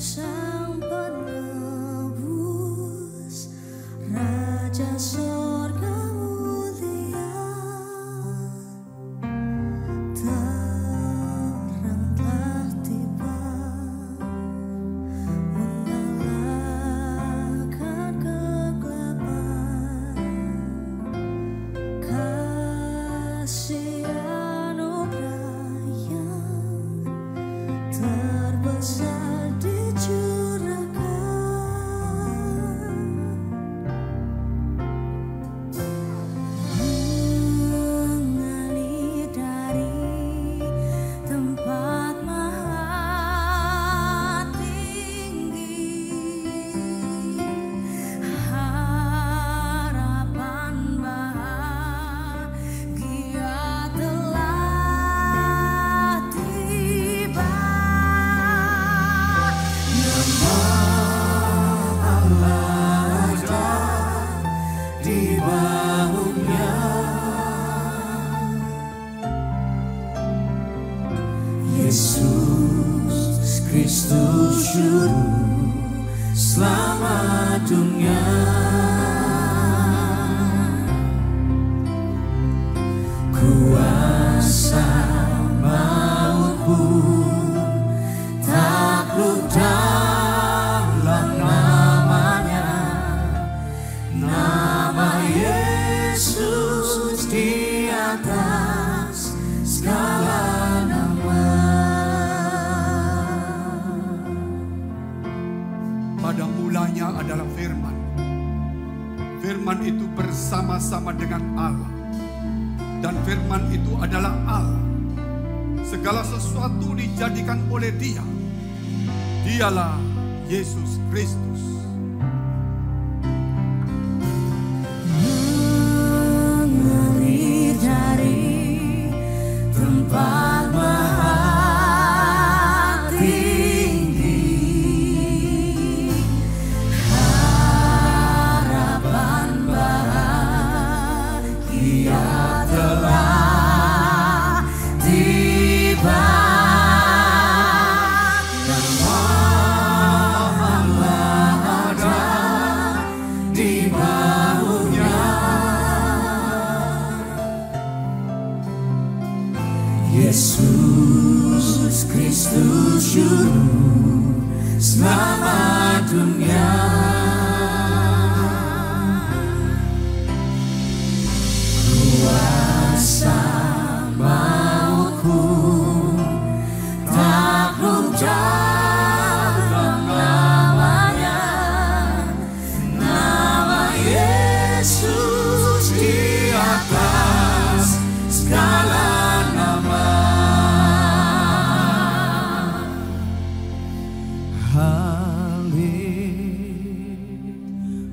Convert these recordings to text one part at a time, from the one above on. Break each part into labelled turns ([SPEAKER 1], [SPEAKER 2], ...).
[SPEAKER 1] Sang penebus, Raja Sorga mulia, terang telah tiba, mengalahkan kegelapan. Kasih anugerah yang terbesar dicurahkan, mengalir dari tempat maha tinggi. Harapan bahagia telah tiba. Allah ada di bahunya, Yesus Kristus juru selamat dunia. Kuasa maut pun takluk dalam namanya, nama Yesus di atas segala nama.
[SPEAKER 2] Pada mulanya adalah firman. Firman itu bersama-sama dengan Allah. Dan firman itu adalah Allah. Segala sesuatu dijadikan oleh Dia. Dialah Yesus Kristus.
[SPEAKER 1] Mengalir dari tempat maha tinggi, harapan bahagia telah tiba. Nama Allah ada di bahunya, Yesus Kristus juru selamat dunia. Kuasa maut pun takluk dalam namanya, nama Yesus di atas segala nama.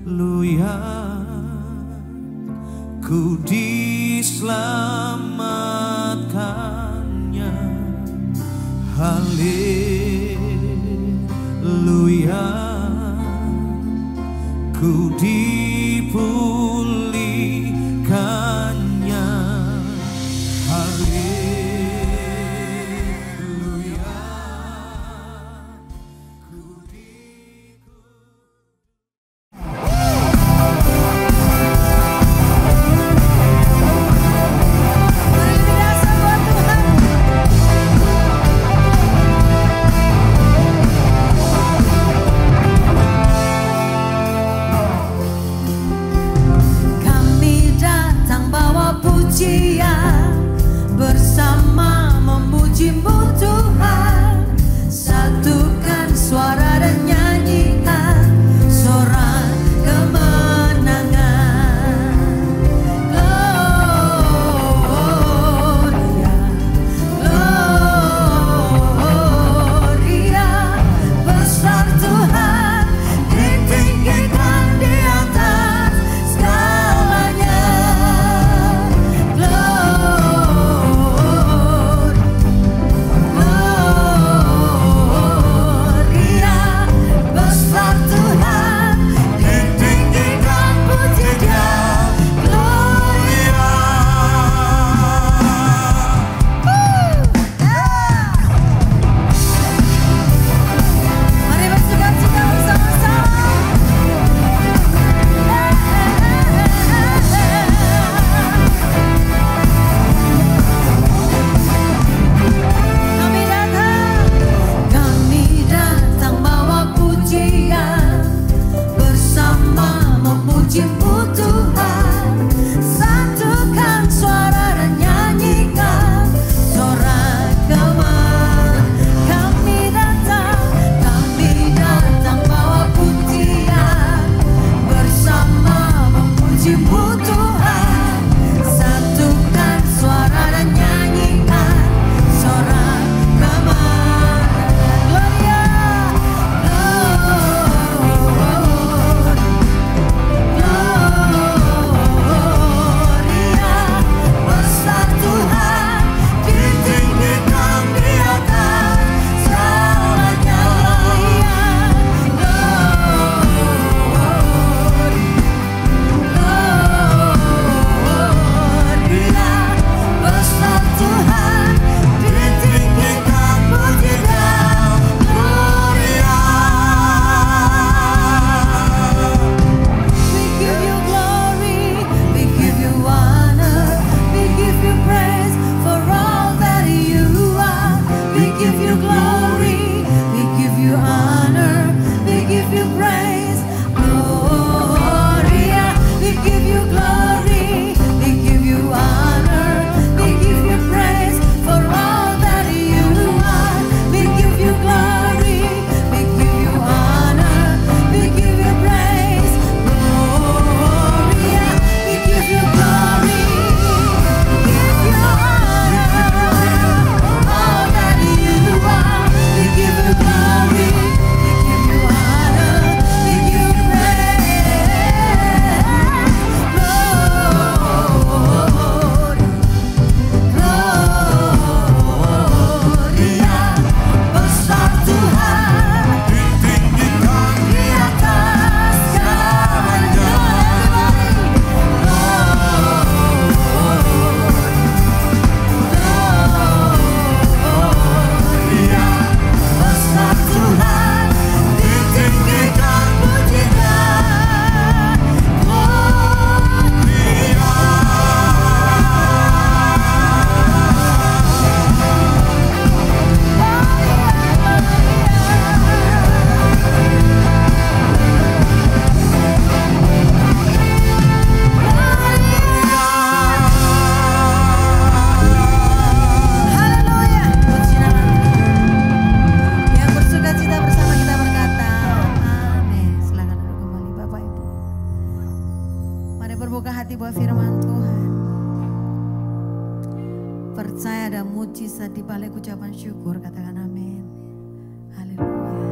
[SPEAKER 3] Haleluya, ku diselamatkannya. Haleluya, ku dipulihkannya. Haleluya, ku
[SPEAKER 4] di balik ucapan syukur, katakan amin. Haleluya.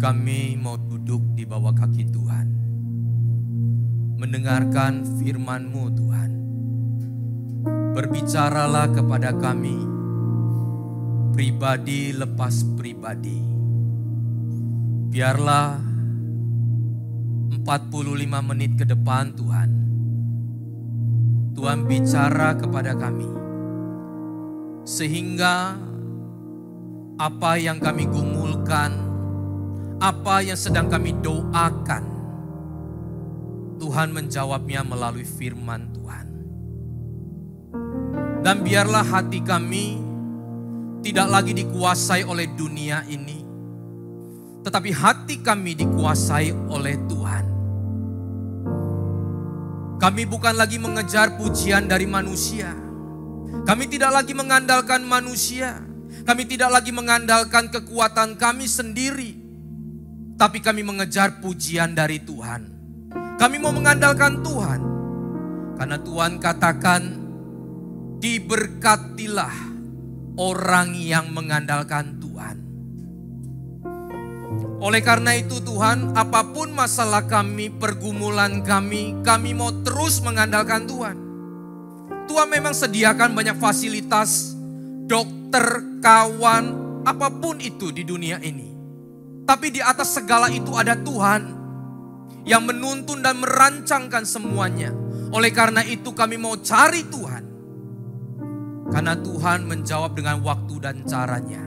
[SPEAKER 5] Kami mau duduk di bawah kaki Tuhan, mendengarkan firman-Mu Tuhan. Berbicaralah kepada kami, pribadi lepas pribadi. Biarlah 45 menit ke depan Tuhan, Tuhan bicara kepada kami, sehingga apa yang kami gumulkan, apa yang sedang kami doakan, Tuhan menjawabnya melalui firman Tuhan. Dan biarlah hati kami tidak lagi dikuasai oleh dunia ini, tetapi hati kami dikuasai oleh Tuhan. Kami bukan lagi mengejar pujian dari manusia. Kami tidak lagi mengandalkan manusia. Kami tidak lagi mengandalkan kekuatan kami sendiri. Tapi kami mengejar pujian dari Tuhan. Kami mau mengandalkan Tuhan. Karena Tuhan katakan, diberkatilah orang yang mengandalkan Tuhan. Oleh karena itu Tuhan, apapun masalah kami, pergumulan kami mau terus mengandalkan Tuhan. Tuhan memang sediakan banyak fasilitas, dokter, kawan, apapun itu di dunia ini. Tapi di atas segala itu ada Tuhan yang menuntun dan merancangkan semuanya. Oleh karena itu kami mau cari Tuhan. Karena Tuhan menjawab dengan waktu dan caranya.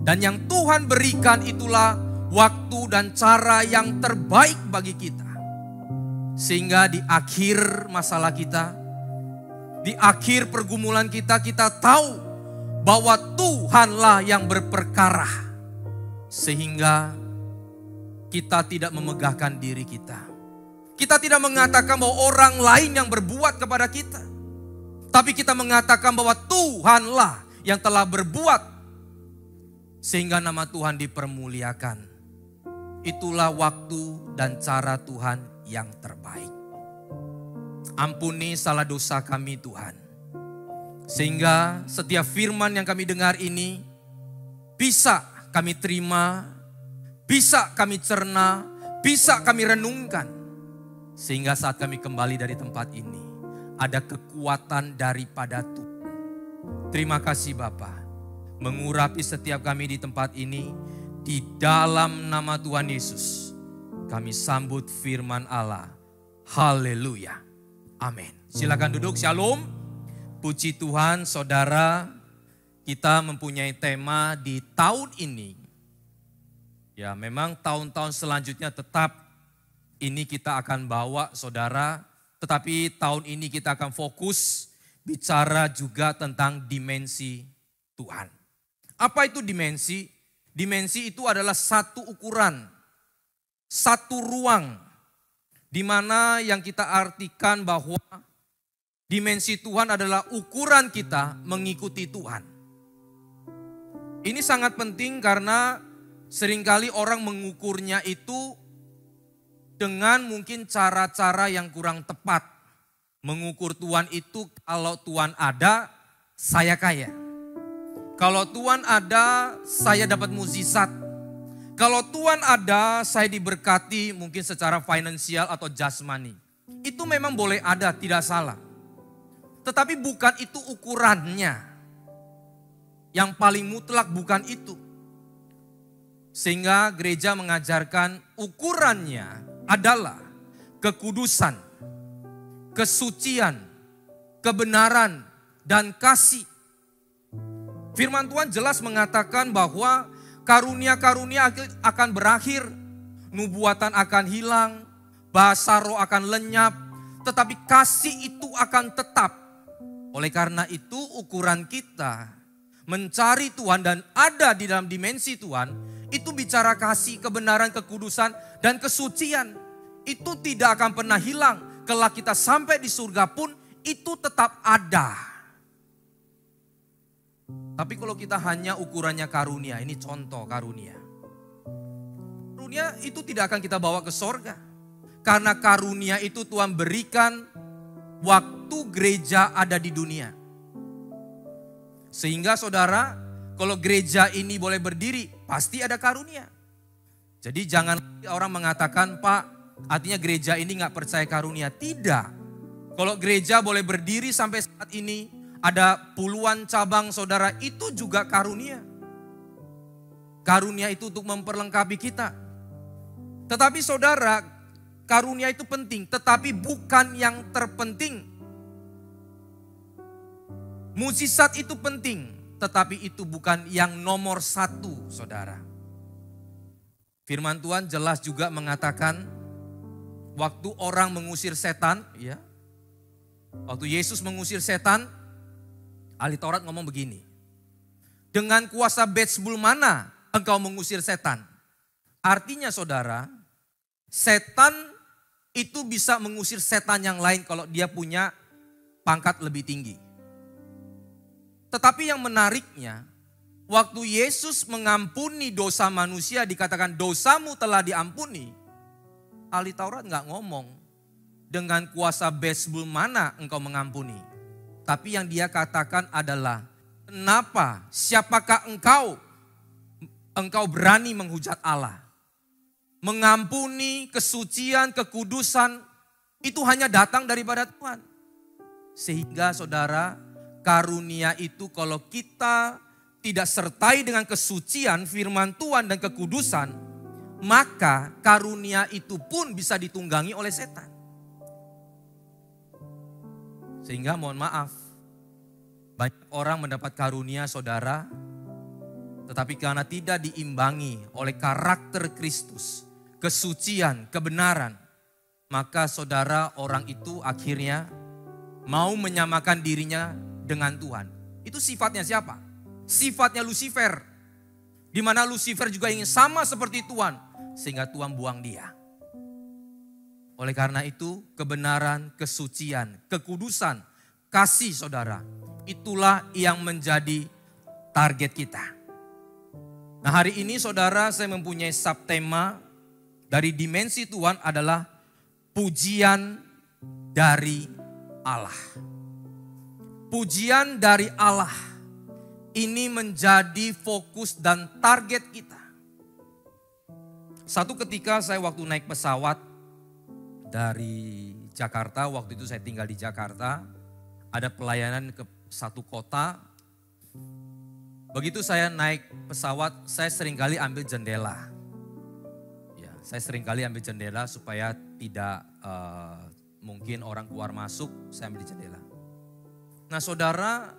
[SPEAKER 5] Dan yang Tuhan berikan itulah waktu dan cara yang terbaik bagi kita. Sehingga di akhir masalah kita, di akhir pergumulan kita, kita tahu bahwa Tuhanlah yang berperkara. Sehingga kita tidak memegahkan diri kita. Kita tidak mengatakan bahwa orang lain yang berbuat kepada kita. Tapi kita mengatakan bahwa Tuhanlah yang telah berbuat. Sehingga nama Tuhan dipermuliakan. Itulah waktu dan cara Tuhan yang terbaik. Ampuni salah dosa kami Tuhan. Sehingga setiap firman yang kami dengar ini bisa kami terima, bisa kami cerna, bisa kami renungkan. Sehingga saat kami kembali dari tempat ini, ada kekuatan daripada Tuhan. Terima kasih Bapa, mengurapi setiap kami di tempat ini. Di dalam nama Tuhan Yesus, kami sambut firman Allah. Haleluya. Amin. Silakan duduk, shalom. Puji Tuhan saudara, kita mempunyai tema di tahun ini. Ya memang tahun-tahun selanjutnya tetap ini kita akan bawa saudara. Tetapi tahun ini kita akan fokus bicara juga tentang dimensi Tuhan. Apa itu dimensi? Dimensi itu adalah satu ukuran, satu ruang, di mana yang kita artikan bahwa dimensi Tuhan adalah ukuran kita mengikuti Tuhan. Ini sangat penting karena seringkali orang mengukurnya itu dengan mungkin cara-cara yang kurang tepat. Mengukur Tuhan itu kalau Tuhan ada, saya kaya. Kalau Tuhan ada, saya dapat mukjizat. Kalau Tuhan ada, saya diberkati mungkin secara finansial atau jasmani. Itu memang boleh ada, tidak salah. Tetapi bukan itu ukurannya. Yang paling mutlak bukan itu. Sehingga gereja mengajarkan ukurannya adalah kekudusan, kesucian, kebenaran, dan kasih. Firman Tuhan jelas mengatakan bahwa karunia-karunia akan berakhir, nubuatan akan hilang, bahasa roh akan lenyap, tetapi kasih itu akan tetap. Oleh karena itu ukuran kita mencari Tuhan dan ada di dalam dimensi Tuhan, itu bicara kasih, kebenaran, kekudusan, dan kesucian. Itu tidak akan pernah hilang. Kelak kita sampai di surga pun itu tetap ada. Tapi kalau kita hanya ukurannya karunia, ini contoh karunia. Karunia itu tidak akan kita bawa ke sorga. Karena karunia itu Tuhan berikan waktu gereja ada di dunia. Sehingga saudara, kalau gereja ini boleh berdiri, pasti ada karunia. Jadi jangan orang mengatakan, Pak, artinya gereja ini gak percaya karunia. Tidak. Kalau gereja boleh berdiri sampai saat ini, ada puluhan cabang saudara, itu juga karunia. Karunia itu untuk memperlengkapi kita. Tetapi saudara, karunia itu penting, tetapi bukan yang terpenting. Mukjizat itu penting, tetapi itu bukan yang nomor satu, saudara. Firman Tuhan jelas juga mengatakan, waktu orang mengusir setan, ya, waktu Yesus mengusir setan, ahli Taurat ngomong begini, Dengan kuasa Beelzebul mana engkau mengusir setan? Artinya saudara, setan itu bisa mengusir setan yang lain kalau dia punya pangkat lebih tinggi. Tetapi yang menariknya, waktu Yesus mengampuni dosa manusia dikatakan dosamu telah diampuni. Ahli Taurat nggak ngomong dengan kuasa Beelzebul mana engkau mengampuni. Tapi yang dia katakan adalah kenapa, siapakah engkau berani menghujat Allah. Mengampuni, kesucian, kekudusan itu hanya datang daripada Tuhan. Sehingga saudara, karunia itu kalau kita tidak sertai dengan kesucian firman Tuhan dan kekudusan, maka karunia itu pun bisa ditunggangi oleh setan. Sehingga mohon maaf, banyak orang mendapat karunia saudara, tetapi karena tidak diimbangi oleh karakter Kristus, kesucian, kebenaran, maka saudara orang itu akhirnya mau menyamakan dirinya dengan Tuhan. Itu sifatnya siapa? Sifatnya Lucifer. Di mana Lucifer juga ingin sama seperti Tuhan. Sehingga Tuhan buang dia. Oleh karena itu kebenaran, kesucian, kekudusan, kasih saudara. Itulah yang menjadi target kita. Nah hari ini saudara saya mempunyai subtema dari dimensi Tuhan adalah pujian dari Allah. Pujian dari Allah ini menjadi fokus dan target kita. Satu ketika saya waktu naik pesawat dari Jakarta, waktu itu saya tinggal di Jakarta, ada pelayanan ke satu kota. Begitu saya naik pesawat, saya seringkali ambil jendela. Ya, saya seringkali ambil jendela supaya tidak mungkin orang keluar masuk, saya ambil di jendela. Nah saudara,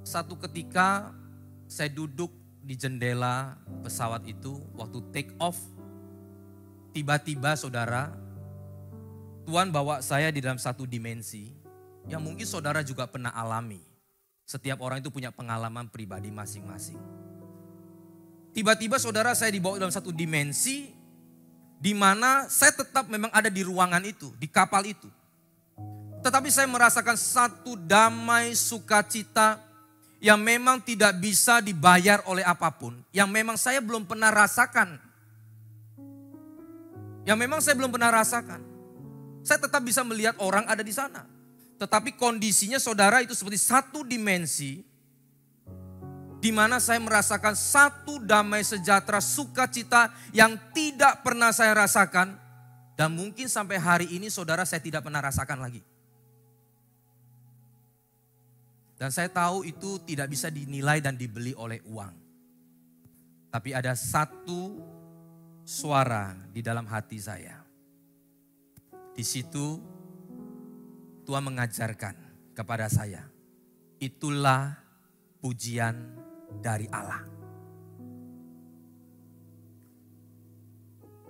[SPEAKER 5] satu ketika saya duduk di jendela pesawat itu waktu take off. Tiba-tiba saudara, Tuhan bawa saya di dalam satu dimensi yang mungkin saudara juga pernah alami. Setiap orang itu punya pengalaman pribadi masing-masing. Tiba-tiba saudara saya dibawa dalam satu dimensi di mana saya tetap memang ada di ruangan itu, di kapal itu. Tetapi saya merasakan satu damai sukacita yang memang tidak bisa dibayar oleh apapun. Yang memang saya belum pernah rasakan. Saya tetap bisa melihat orang ada di sana. Tetapi kondisinya saudara itu seperti satu dimensi. Di mana saya merasakan satu damai sejahtera sukacita yang tidak pernah saya rasakan. Dan mungkin sampai hari ini saudara saya tidak pernah rasakan lagi. Dan saya tahu itu tidak bisa dinilai dan dibeli oleh uang. Tapi ada satu suara di dalam hati saya. Di situ Tuhan mengajarkan kepada saya. Itulah pujian dari Allah.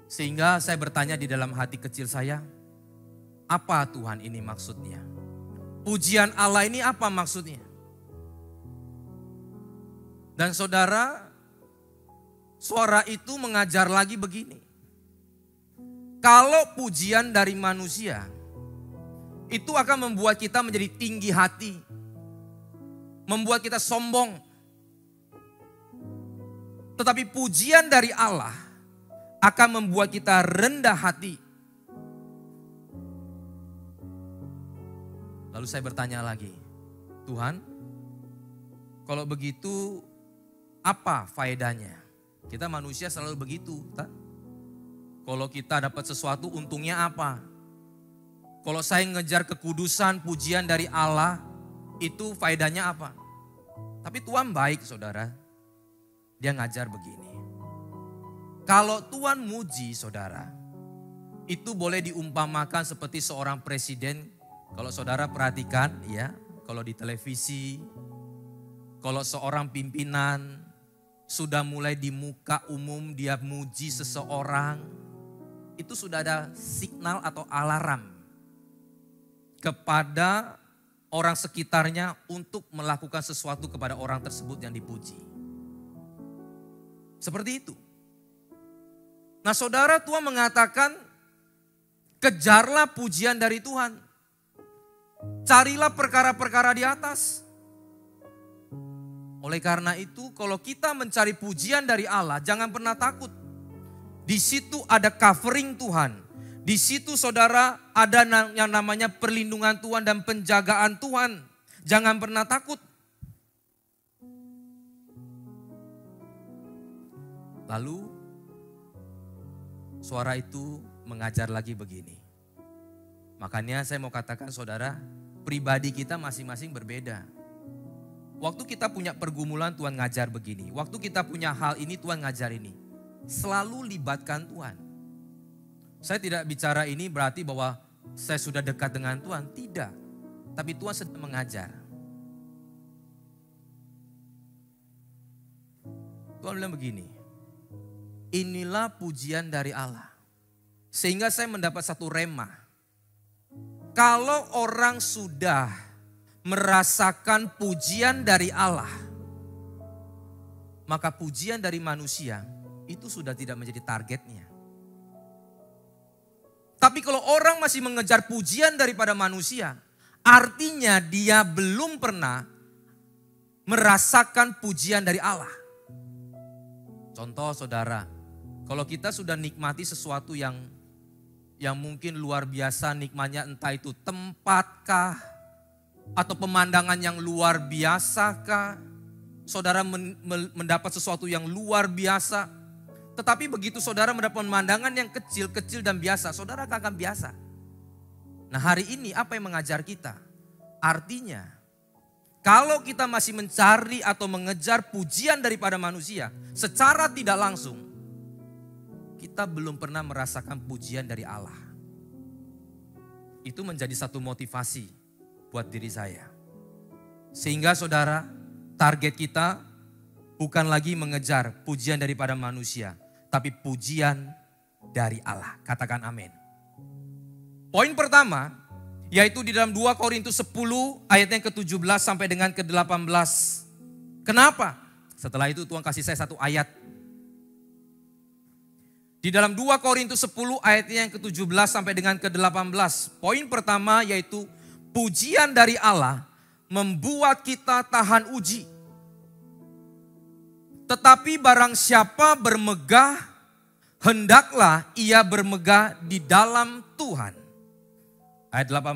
[SPEAKER 5] Sehingga saya bertanya di dalam hati kecil saya. Apa Tuhan ini maksudnya? Pujian Allah ini apa maksudnya? Dan saudara, suara itu mengajar lagi begini. Kalau pujian dari manusia, itu akan membuat kita menjadi tinggi hati. Membuat kita sombong. Tetapi pujian dari Allah akan membuat kita rendah hati. Lalu saya bertanya lagi, Tuhan, kalau begitu apa faedahnya? Kita manusia selalu begitu. Tak? Kalau kita dapat sesuatu untungnya apa? Kalau saya ngejar kekudusan, pujian dari Allah, itu faedahnya apa? Tapi Tuhan baik saudara, dia ngajar begini. Kalau Tuhan muji saudara, itu boleh diumpamakan seperti seorang presiden. Kalau saudara perhatikan ya, kalau di televisi, kalau seorang pimpinan sudah mulai di muka umum dia muji seseorang, itu sudah ada signal atau alarm kepada orang sekitarnya untuk melakukan sesuatu kepada orang tersebut yang dipuji. Seperti itu. Nah saudara, Tuhan mengatakan kejarlah pujian dari Tuhan. Carilah perkara-perkara di atas. Oleh karena itu, kalau kita mencari pujian dari Allah, jangan pernah takut. Di situ ada covering Tuhan. Di situ saudara ada yang namanya perlindungan Tuhan dan penjagaan Tuhan. Jangan pernah takut. Lalu suara itu mengajar lagi begini. Makanya saya mau katakan saudara, pribadi kita masing-masing berbeda. Waktu kita punya pergumulan Tuhan ngajar begini. Waktu kita punya hal ini Tuhan ngajar ini. Selalu libatkan Tuhan. Saya tidak bicara ini berarti bahwa saya sudah dekat dengan Tuhan. Tidak. Tapi Tuhan sedang mengajar. Tuhan bilang begini. Inilah pujian dari Allah. Sehingga saya mendapat satu rema. Kalau orang sudah merasakan pujian dari Allah, maka pujian dari manusia itu sudah tidak menjadi targetnya. Tapi kalau orang masih mengejar pujian daripada manusia, artinya dia belum pernah merasakan pujian dari Allah. Contoh saudara, kalau kita sudah nikmati sesuatu yang mungkin luar biasa nikmatnya, entah itu tempatkah, atau pemandangan yang luar biasa kah? Saudara mendapat sesuatu yang luar biasa. Tetapi begitu saudara mendapat pemandangan yang kecil-kecil dan biasa, saudara akan biasa. Nah hari ini apa yang mengajar kita? Artinya, kalau kita masih mencari atau mengejar pujian daripada manusia, secara tidak langsung, kita belum pernah merasakan pujian dari Allah. Itu menjadi satu motivasi buat diri saya. Sehingga saudara, target kita bukan lagi mengejar pujian daripada manusia, tapi pujian dari Allah. Katakan amin. Poin pertama, yaitu di dalam 2 Korintus 10 ayat yang ke-17 sampai dengan ke-18. Kenapa? Setelah itu Tuhan kasih saya satu ayat. Di dalam 2 Korintus 10 ayat yang ke-17 sampai dengan ke-18. Poin pertama yaitu pujian dari Allah membuat kita tahan uji. Tetapi barang siapa bermegah, hendaklah ia bermegah di dalam Tuhan. Ayat 18.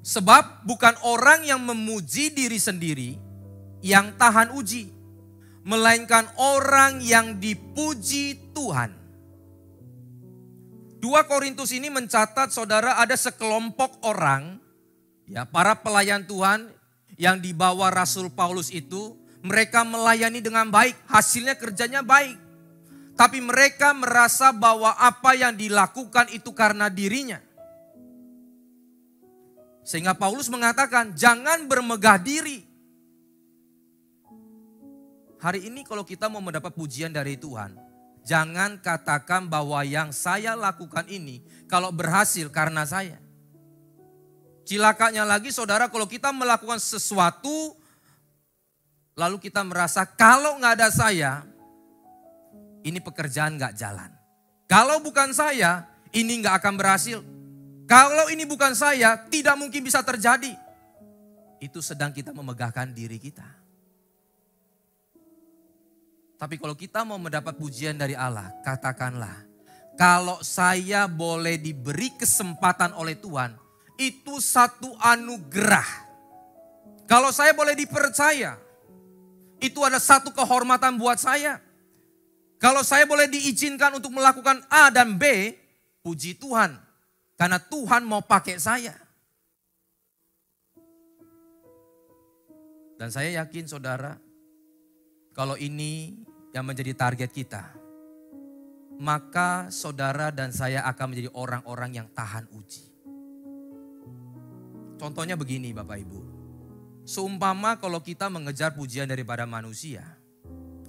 [SPEAKER 5] Sebab bukan orang yang memuji diri sendiri yang tahan uji, melainkan orang yang dipuji Tuhan. 2 Korintus ini mencatat saudara ada sekelompok orang, ya para pelayan Tuhan yang dibawa Rasul Paulus itu, mereka melayani dengan baik, hasilnya kerjanya baik. Tapi mereka merasa bahwa apa yang dilakukan itu karena dirinya. Sehingga Paulus mengatakan jangan bermegah diri. Hari ini kalau kita mau mendapat pujian dari Tuhan, jangan katakan bahwa yang saya lakukan ini kalau berhasil karena saya. Cilakanya lagi saudara, kalau kita melakukan sesuatu lalu kita merasa kalau nggak ada saya, ini pekerjaan nggak jalan. Kalau bukan saya, ini nggak akan berhasil. Kalau ini bukan saya, tidak mungkin bisa terjadi. Itu sedang kita memegahkan diri kita. Tapi kalau kita mau mendapat pujian dari Allah, katakanlah, kalau saya boleh diberi kesempatan oleh Tuhan, itu satu anugerah. Kalau saya boleh dipercaya, itu ada satu kehormatan buat saya. Kalau saya boleh diizinkan untuk melakukan A dan B, puji Tuhan. Karena Tuhan mau pakai saya. Dan saya yakin saudara, kalau ini yang menjadi target kita, maka saudara dan saya akan menjadi orang-orang yang tahan uji. Contohnya begini Bapak Ibu. Seumpama kalau kita mengejar pujian daripada manusia,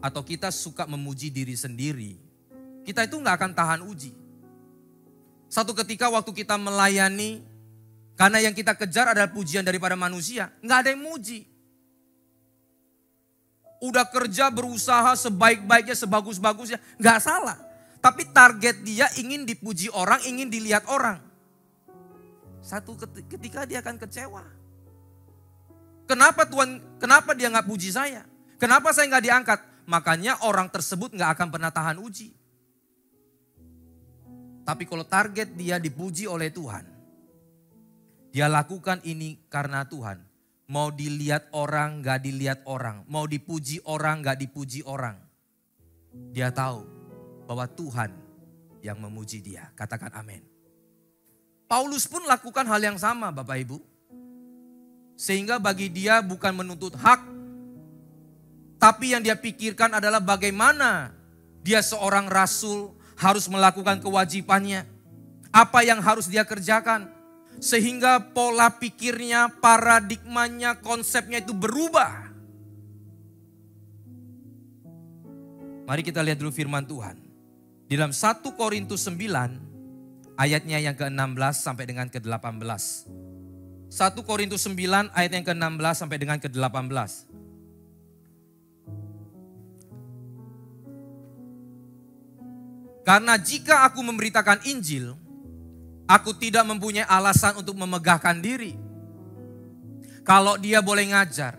[SPEAKER 5] atau kita suka memuji diri sendiri, kita itu gak akan tahan uji. Satu ketika waktu kita melayani, Karena yang kita kejar adalah pujian daripada manusia. Nggak ada yang muji. Udah kerja berusaha sebaik-baiknya, sebagus-bagusnya. Nggak salah. Tapi target dia ingin dipuji orang, ingin dilihat orang. Satu ketika dia akan kecewa. Kenapa Tuhan, kenapa dia nggak puji saya? Kenapa saya nggak diangkat? Makanya orang tersebut nggak akan pernah tahan uji. Tapi kalau target dia dipuji oleh Tuhan, dia lakukan ini karena Tuhan. Mau dilihat orang, gak dilihat orang. Mau dipuji orang, gak dipuji orang. Dia tahu bahwa Tuhan yang memuji dia. Katakan amin. Paulus pun lakukan hal yang sama Bapak Ibu. Sehingga bagi dia bukan menuntut hak. Tapi yang dia pikirkan adalah bagaimana dia seorang rasul harus melakukan kewajibannya. Apa yang harus dia kerjakan. Sehingga pola pikirnya, paradigmanya, konsepnya itu berubah. Mari kita lihat dulu firman Tuhan. Di dalam 1 Korintus 9 ayatnya yang ke-16 sampai dengan ke-18. 1 Korintus 9 ayat yang ke-16 sampai dengan ke-18. Karena jika aku memberitakan Injil, aku tidak mempunyai alasan untuk memegahkan diri. Kalau dia boleh ngajar,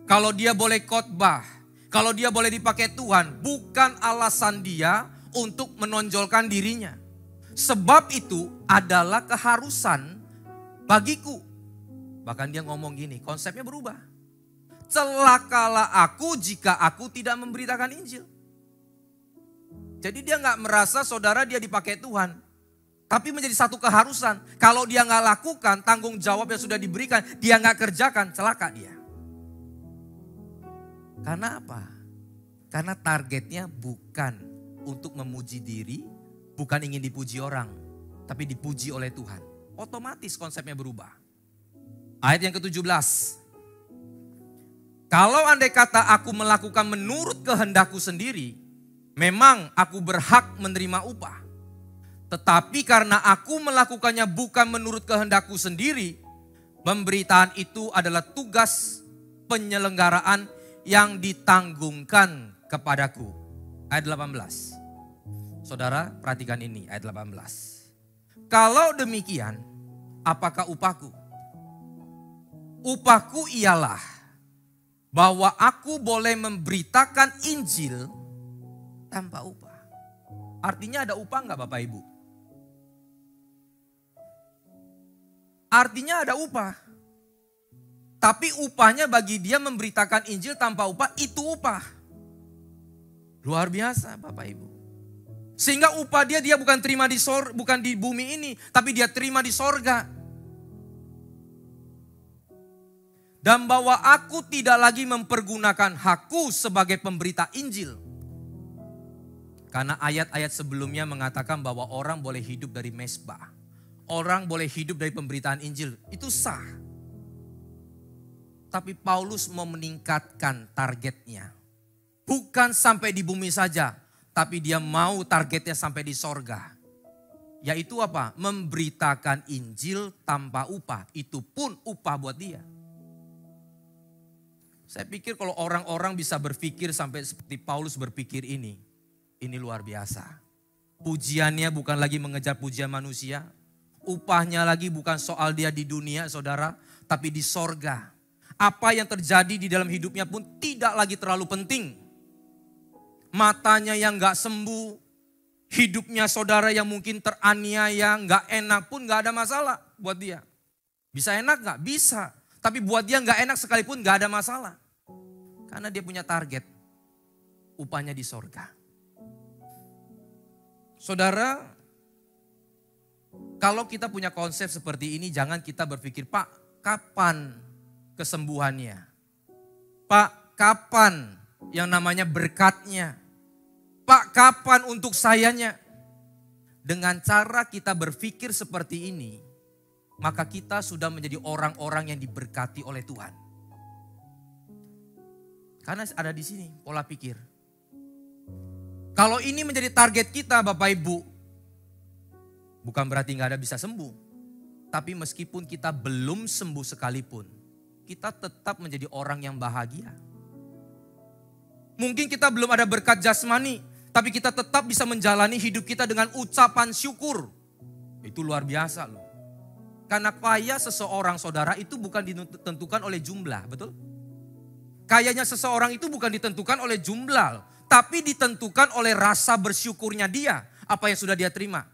[SPEAKER 5] kalau dia boleh khotbah, kalau dia boleh dipakai Tuhan, bukan alasan dia untuk menonjolkan dirinya. Sebab itu adalah keharusan bagiku. Bahkan dia ngomong gini, konsepnya berubah. Celakalah aku jika aku tidak memberitakan Injil. Jadi dia gak merasa saudara dia dipakai Tuhan. Tapi menjadi satu keharusan. Kalau dia gak lakukan tanggung jawab yang sudah diberikan, dia gak kerjakan, celaka dia. Karena apa? Karena targetnya bukan untuk memuji diri, bukan ingin dipuji orang, tapi dipuji oleh Tuhan. Otomatis konsepnya berubah. Ayat yang ke-17. Kalau andai kata aku melakukan menurut kehendakku sendiri, memang aku berhak menerima upah. Tetapi karena aku melakukannya bukan menurut kehendakku sendiri, pemberitaan itu adalah tugas penyelenggaraan yang ditanggungkan kepadaku. Ayat 18. Saudara perhatikan ini ayat 18. Kalau demikian, apakah upahku? Upahku ialah bahwa aku boleh memberitakan Injil tanpa upah. Artinya ada upah enggak Bapak Ibu? Artinya ada upah. Tapi upahnya bagi dia memberitakan Injil tanpa upah, itu upah. Luar biasa Bapak Ibu. Sehingga upah dia bukan terima bukan di bumi ini, tapi dia terima di sorga. Dan bahwa aku tidak lagi mempergunakan hakku sebagai pemberita Injil. Karena ayat-ayat sebelumnya mengatakan bahwa orang boleh hidup dari mesbah. Orang boleh hidup dari pemberitaan Injil. Itu sah. Tapi Paulus mau meningkatkan targetnya. Bukan sampai di bumi saja. Tapi dia mau targetnya sampai di sorga. Yaitu apa? Memberitakan Injil tanpa upah. Itu pun upah buat dia. Saya pikir kalau orang-orang bisa berpikir sampai seperti Paulus berpikir ini luar biasa. Pujiannya bukan lagi mengejar pujian manusia. Upahnya lagi bukan soal dia di dunia saudara, tapi di sorga. Apa yang terjadi di dalam hidupnya pun tidak lagi terlalu penting. Matanya yang gak sembuh, hidupnya saudara yang mungkin teraniaya, gak enak pun gak ada masalah buat dia. Bisa enak gak? Bisa. Tapi buat dia gak enak sekalipun gak ada masalah. Karena dia punya target. Upahnya di sorga. Saudara, kalau kita punya konsep seperti ini jangan kita berpikir, Pak kapan kesembuhannya? Pak kapan yang namanya berkatnya? Pak kapan untuk sayanya? Dengan cara kita berpikir seperti ini, maka kita sudah menjadi orang-orang yang diberkati oleh Tuhan. Karena ada di sini pola pikir. Kalau ini menjadi target kita Bapak Ibu, bukan berarti gak ada bisa sembuh. Tapi meskipun kita belum sembuh sekalipun, kita tetap menjadi orang yang bahagia. Mungkin kita belum ada berkat jasmani, tapi kita tetap bisa menjalani hidup kita dengan ucapan syukur. Itu luar biasa loh. Karena kaya seseorang saudara itu bukan ditentukan oleh jumlah, betul? Kayanya seseorang itu bukan ditentukan oleh jumlah, tapi ditentukan oleh rasa bersyukurnya dia, apa yang sudah dia terima.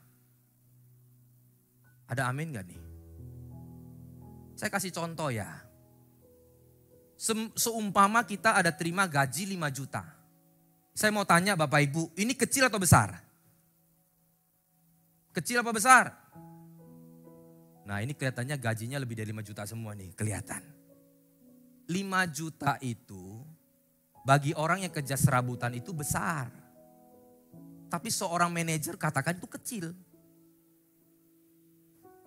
[SPEAKER 5] Ada amin gak nih? Saya kasih contoh ya. Seumpama kita ada terima gaji 5 juta. Saya mau tanya Bapak Ibu, ini kecil atau besar? Kecil apa besar? Nah ini kelihatannya gajinya lebih dari 5 juta semua nih, kelihatan. 5 juta itu bagi orang yang kerja serabutan itu besar. Tapi seorang manajer katakan itu kecil.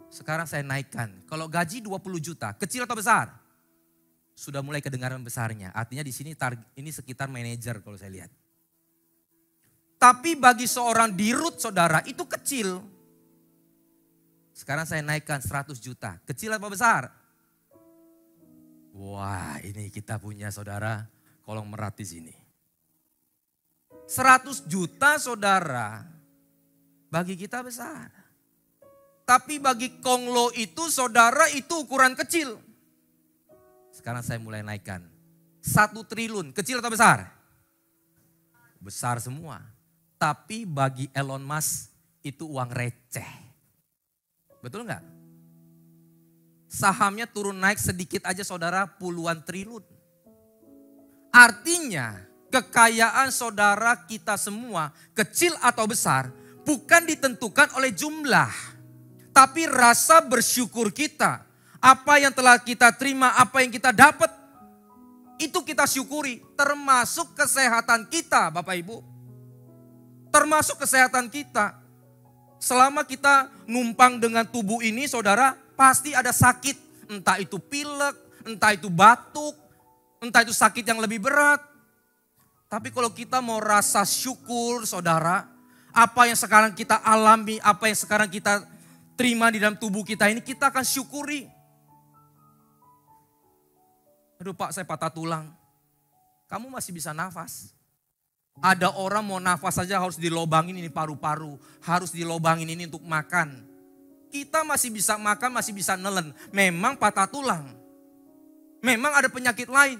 [SPEAKER 5] Sekarang saya naikkan, kalau gaji 20 juta, kecil atau besar? Sudah mulai kedengaran besarnya. Artinya di sini ini sekitar manajer kalau saya lihat. Tapi bagi seorang dirut saudara itu kecil. Sekarang saya naikkan 100 juta. Kecil apa besar? Wah ini kita punya saudara kolong merat di sini. 100 juta saudara bagi kita besar. Tapi bagi Konglo itu saudara itu ukuran kecil. Sekarang saya mulai naikkan. 1 triliun, kecil atau besar? Besar semua. Tapi bagi Elon Musk itu uang receh. Betul nggak? Sahamnya turun naik sedikit aja saudara puluhan triliun. Artinya kekayaan saudara kita semua kecil atau besar bukan ditentukan oleh jumlah. Tapi rasa bersyukur kita. Apa yang telah kita terima, apa yang kita dapat, itu kita syukuri. Termasuk kesehatan kita Bapak Ibu. Termasuk kesehatan kita. Selama kita numpang dengan tubuh ini saudara, pasti ada sakit. Entah itu pilek, entah itu batuk, entah itu sakit yang lebih berat. Tapi kalau kita mau rasa syukur saudara, apa yang sekarang kita alami, apa yang sekarang kita terima di dalam tubuh kita ini, kita akan syukuri. Aduh Pak, saya patah tulang. Kamu masih bisa nafas. Ada orang mau nafas saja harus dilobangin ini paru-paru. Harus dilobangin ini untuk makan. Kita masih bisa makan, masih bisa nelen. Memang patah tulang. Memang ada penyakit lain.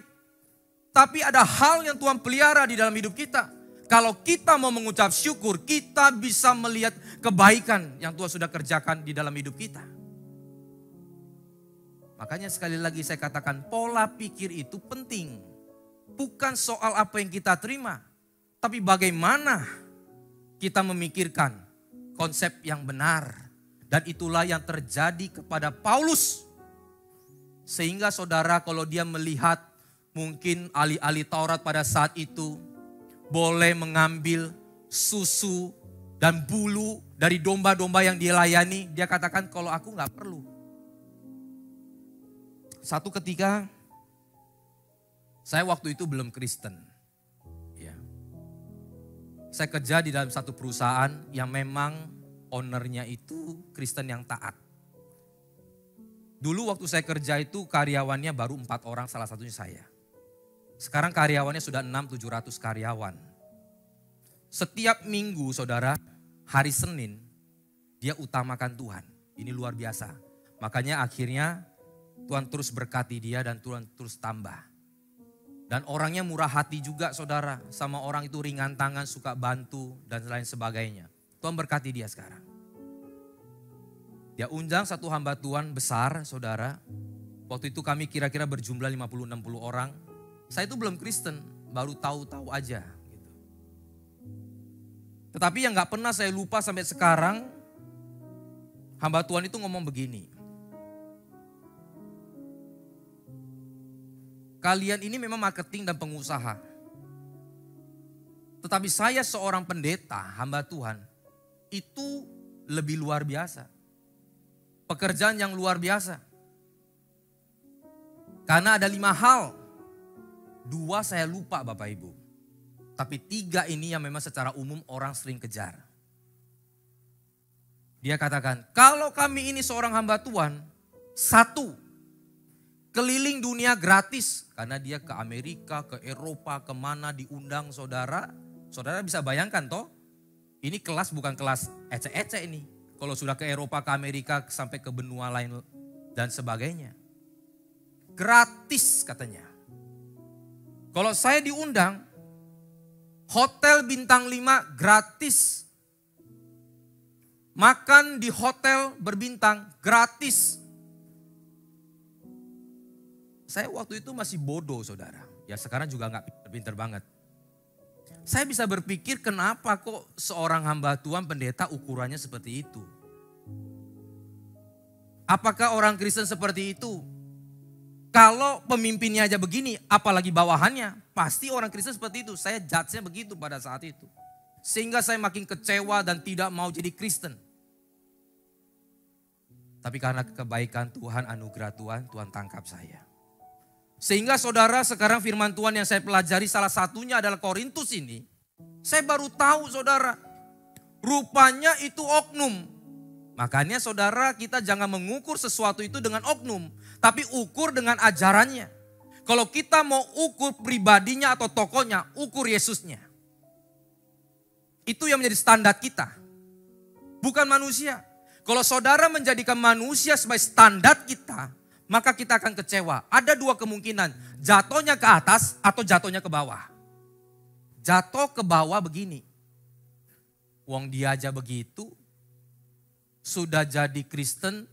[SPEAKER 5] Tapi ada hal yang Tuhan pelihara di dalam hidup kita. Kalau kita mau mengucap syukur, kita bisa melihat kebaikan yang Tuhan sudah kerjakan di dalam hidup kita. Makanya sekali lagi saya katakan pola pikir itu penting. Bukan soal apa yang kita terima. Tapi bagaimana kita memikirkan konsep yang benar. Dan itulah yang terjadi kepada Paulus. Sehingga saudara kalau dia melihat mungkin ahli-ahli Taurat pada saat itu boleh mengambil susu dan bulu dari domba-domba yang dia layani. Dia katakan kalau aku gak perlu. Satu ketika saya waktu itu belum Kristen. Ya. Saya kerja di dalam satu perusahaan yang memang ownernya itu Kristen yang taat. Dulu waktu saya kerja itu karyawannya baru 4 orang, salah satunya saya. Sekarang karyawannya sudah 600-700 karyawan. Setiap minggu saudara, hari Senin dia utamakan Tuhan. Ini luar biasa. Makanya akhirnya Tuhan terus berkati dia dan Tuhan terus tambah. Dan orangnya murah hati juga saudara. Sama orang itu ringan tangan, suka bantu dan lain sebagainya. Tuhan berkati dia sekarang. Dia undang satu hamba Tuhan besar saudara. Waktu itu kami kira-kira berjumlah 50-60 orang. Saya itu belum Kristen, baru tahu-tahu aja. Gitu. Tetapi yang gak pernah saya lupa sampai sekarang, hamba Tuhan itu ngomong begini. Kalian ini memang marketing dan pengusaha. Tetapi saya seorang pendeta, hamba Tuhan, itu lebih luar biasa. Pekerjaan yang luar biasa. Karena ada 5 hal. 2 saya lupa Bapak Ibu. Tapi 3 ini yang memang secara umum orang sering kejar. Dia katakan, kalau kami ini seorang hamba Tuhan, satu, keliling dunia gratis. Karena dia ke Amerika, ke Eropa, kemana diundang saudara. Saudara bisa bayangkan toh, ini kelas bukan kelas ecek-ecek ini. Kalau sudah ke Eropa, ke Amerika, sampai ke benua lain dan sebagainya. Gratis katanya. Kalau saya diundang, hotel bintang 5 gratis. Makan di hotel berbintang gratis. Saya waktu itu masih bodoh saudara. Ya sekarang juga gak pinter-pinter banget. Saya bisa berpikir kenapa kok seorang hamba Tuhan pendeta ukurannya seperti itu. Apakah orang Kristen seperti itu? Kalau pemimpinnya aja begini, apalagi bawahannya. Pasti orang Kristen seperti itu. Saya judge-nya begitu pada saat itu. Sehingga saya makin kecewa dan tidak mau jadi Kristen. Tapi karena kebaikan Tuhan, anugerah Tuhan, Tuhan tangkap saya. Sehingga saudara sekarang firman Tuhan yang saya pelajari salah satunya adalah Korintus ini. Saya baru tahu saudara, rupanya itu oknum. Makanya saudara kita jangan mengukur sesuatu itu dengan oknum. Tapi ukur dengan ajarannya. Kalau kita mau ukur pribadinya atau tokohnya, ukur Yesusnya. Itu yang menjadi standar kita. Bukan manusia. Kalau saudara menjadikan manusia sebagai standar kita, maka kita akan kecewa. Ada dua kemungkinan, jatuhnya ke atas atau jatuhnya ke bawah. Jatuh ke bawah begini. Wong dia aja begitu, sudah jadi Kristen,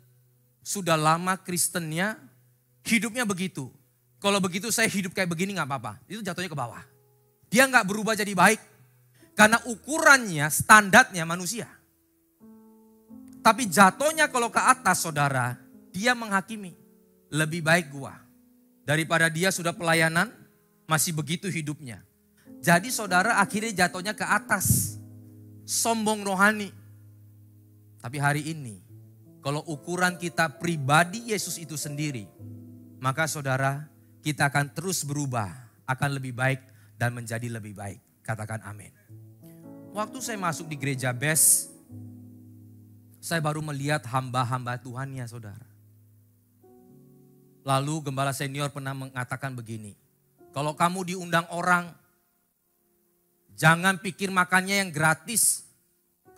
[SPEAKER 5] sudah lama Kristennya, hidupnya begitu. Kalau begitu saya hidup kayak begini gak apa-apa. Itu jatuhnya ke bawah. Dia gak berubah jadi baik. Karena ukurannya, standarnya manusia. Tapi jatuhnya kalau ke atas saudara, dia menghakimi. Lebih baik gua. Daripada dia sudah pelayanan, masih begitu hidupnya. Jadi saudara akhirnya jatuhnya ke atas. Sombong rohani. Tapi hari ini, kalau ukuran kita pribadi Yesus itu sendiri, maka saudara kita akan terus berubah, akan lebih baik dan menjadi lebih baik. Katakan amin. Waktu saya masuk di gereja BES, saya baru melihat hamba-hamba Tuhannya saudara. Lalu gembala senior pernah mengatakan begini, kalau kamu diundang orang, jangan pikir makannya yang gratis.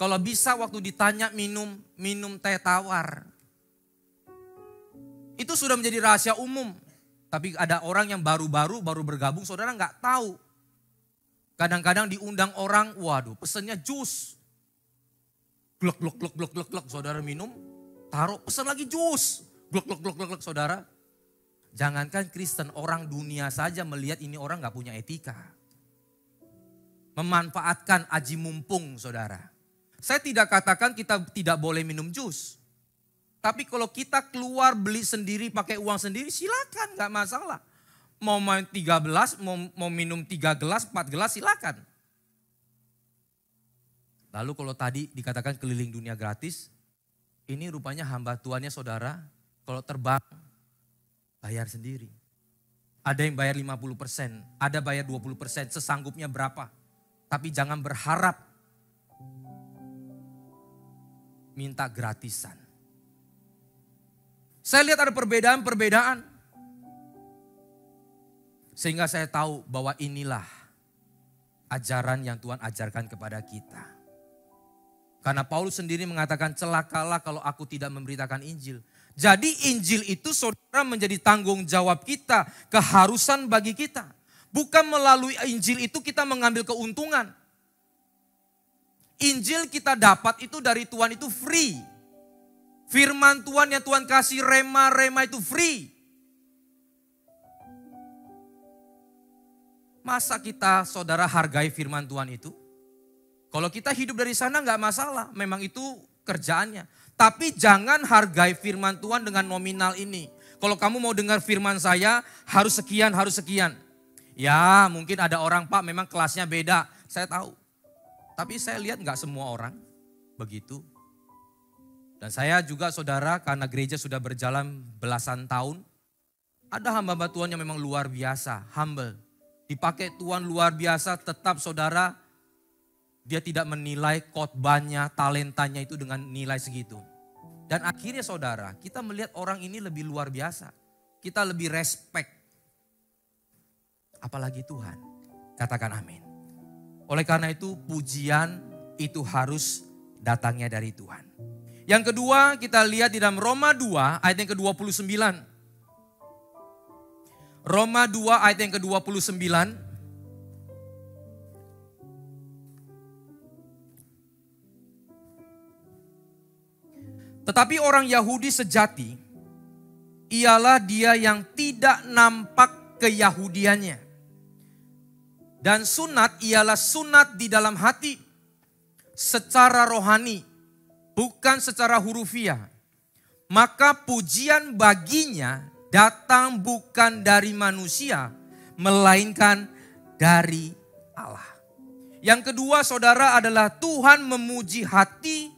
[SPEAKER 5] Kalau bisa waktu ditanya minum teh tawar. Itu sudah menjadi rahasia umum. Tapi ada orang yang baru bergabung, saudara nggak tahu. Kadang-kadang diundang orang, waduh pesennya jus. Glok, saudara minum, taruh pesan lagi jus. Glok, saudara. Jangankan Kristen, orang dunia saja melihat ini orang gak punya etika. Memanfaatkan aji mumpung saudara. Saya tidak katakan kita tidak boleh minum jus. Tapi kalau kita keluar beli sendiri pakai uang sendiri silakan gak masalah. Mau main 3 gelas, mau minum 3 gelas, 4 gelas silakan. Lalu kalau tadi dikatakan keliling dunia gratis, ini rupanya hamba Tuhannya saudara, kalau terbang bayar sendiri. Ada yang bayar 50%, ada bayar 20%, sesanggupnya berapa. Tapi jangan berharap minta gratisan. Saya lihat ada perbedaan-perbedaan. Sehingga saya tahu bahwa inilah ajaran yang Tuhan ajarkan kepada kita. Karena Paulus sendiri mengatakan celakalah kalau aku tidak memberitakan Injil. Jadi Injil itu saudara menjadi tanggung jawab kita, keharusan bagi kita. Bukan melalui Injil itu kita mengambil keuntungan. Injil kita dapat itu dari Tuhan itu free. Firman Tuhan yang Tuhan kasih rema itu free. Masa kita saudara hargai firman Tuhan itu? Kalau kita hidup dari sana nggak masalah, memang itu kerjaannya. Tapi jangan hargai firman Tuhan dengan nominal ini. Kalau kamu mau dengar firman saya harus sekian, harus sekian. Ya mungkin ada orang Pak memang kelasnya beda, saya tahu. Tapi saya lihat nggak semua orang begitu. Dan saya juga saudara karena gereja sudah berjalan belasan tahun. Ada hamba-hamba Tuhan yang memang luar biasa, humble. Dipakai Tuhan luar biasa tetap saudara Dia tidak menilai khotbahnya, talentanya itu dengan nilai segitu. Dan akhirnya saudara, kita melihat orang ini lebih luar biasa. Kita lebih respect. Apalagi Tuhan. Katakan amin. Oleh karena itu pujian itu harus datangnya dari Tuhan. Yang kedua kita lihat di dalam Roma 2 ayat yang ke-29. Roma 2 ayat yang ke-29. Tetapi orang Yahudi sejati ialah dia yang tidak nampak keyahudiannya. Dan sunat ialah sunat di dalam hati secara rohani, bukan secara hurufiah. Maka pujian baginya datang bukan dari manusia, melainkan dari Allah. Yang kedua saudara adalah Tuhan memuji hati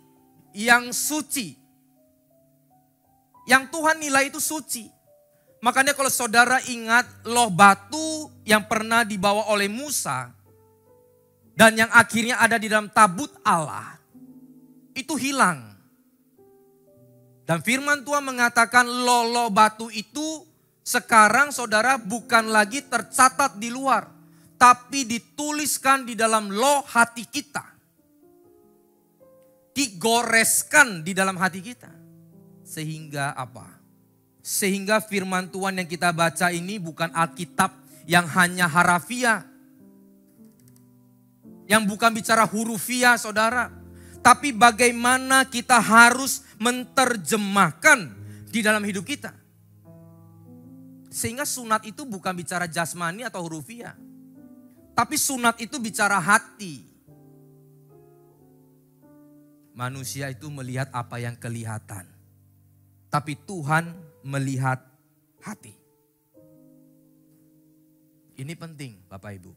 [SPEAKER 5] yang suci. Yang Tuhan nilai itu suci. Makanya kalau saudara ingat loh batu yang pernah dibawa oleh Musa dan yang akhirnya ada di dalam tabut Allah, itu hilang. Dan firman Tuhan mengatakan loh batu itu sekarang saudara bukan lagi tercatat di luar, tapi dituliskan di dalam loh hati kita. Digoreskan di dalam hati kita. Sehingga apa? Sehingga firman Tuhan yang kita baca ini bukan Alkitab yang hanya harafiah. Yang bukan bicara hurufiah saudara. Tapi bagaimana kita harus menerjemahkan di dalam hidup kita. Sehingga sunat itu bukan bicara jasmani atau hurufiah. Tapi sunat itu bicara hati. Manusia itu melihat apa yang kelihatan. Tapi Tuhan melihat hati. Ini penting Bapak Ibu.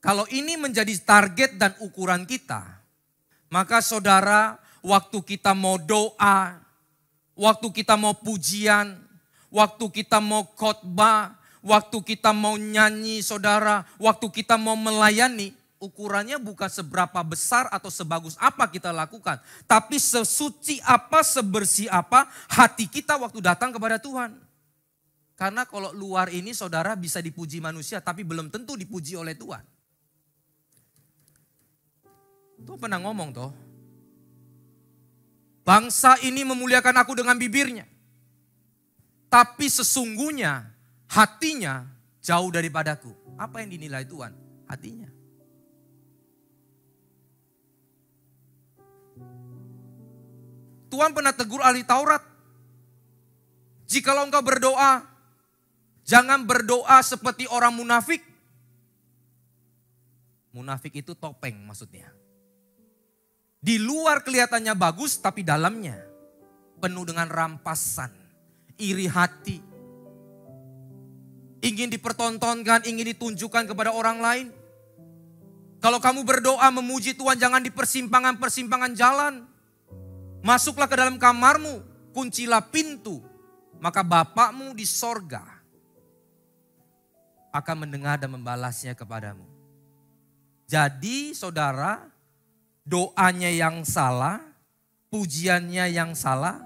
[SPEAKER 5] Kalau ini menjadi target dan ukuran kita, maka saudara waktu kita mau doa, waktu kita mau pujian, waktu kita mau khotbah, waktu kita mau nyanyi saudara, waktu kita mau melayani, ukurannya bukan seberapa besar atau sebagus apa kita lakukan. Tapi sesuci apa, sebersih apa hati kita waktu datang kepada Tuhan. Karena kalau luar ini saudara bisa dipuji manusia tapi belum tentu dipuji oleh Tuhan. Tuhan pernah ngomong toh. Bangsa ini memuliakan aku dengan bibirnya. Tapi sesungguhnya hatinya jauh daripadaku. Apa yang dinilai Tuhan? Hatinya. Tuhan pernah tegur ahli Taurat. Jikalau engkau berdoa, jangan berdoa seperti orang munafik. Munafik itu topeng maksudnya. Di luar kelihatannya bagus tapi dalamnya penuh dengan rampasan, iri hati. Ingin dipertontonkan, ingin ditunjukkan kepada orang lain. Kalau kamu berdoa memuji Tuhan jangan di persimpangan-persimpangan jalan. Masuklah ke dalam kamarmu, kuncilah pintu, maka Bapakmu di sorga akan mendengar dan membalasnya kepadamu. Jadi saudara, doanya yang salah, pujiannya yang salah,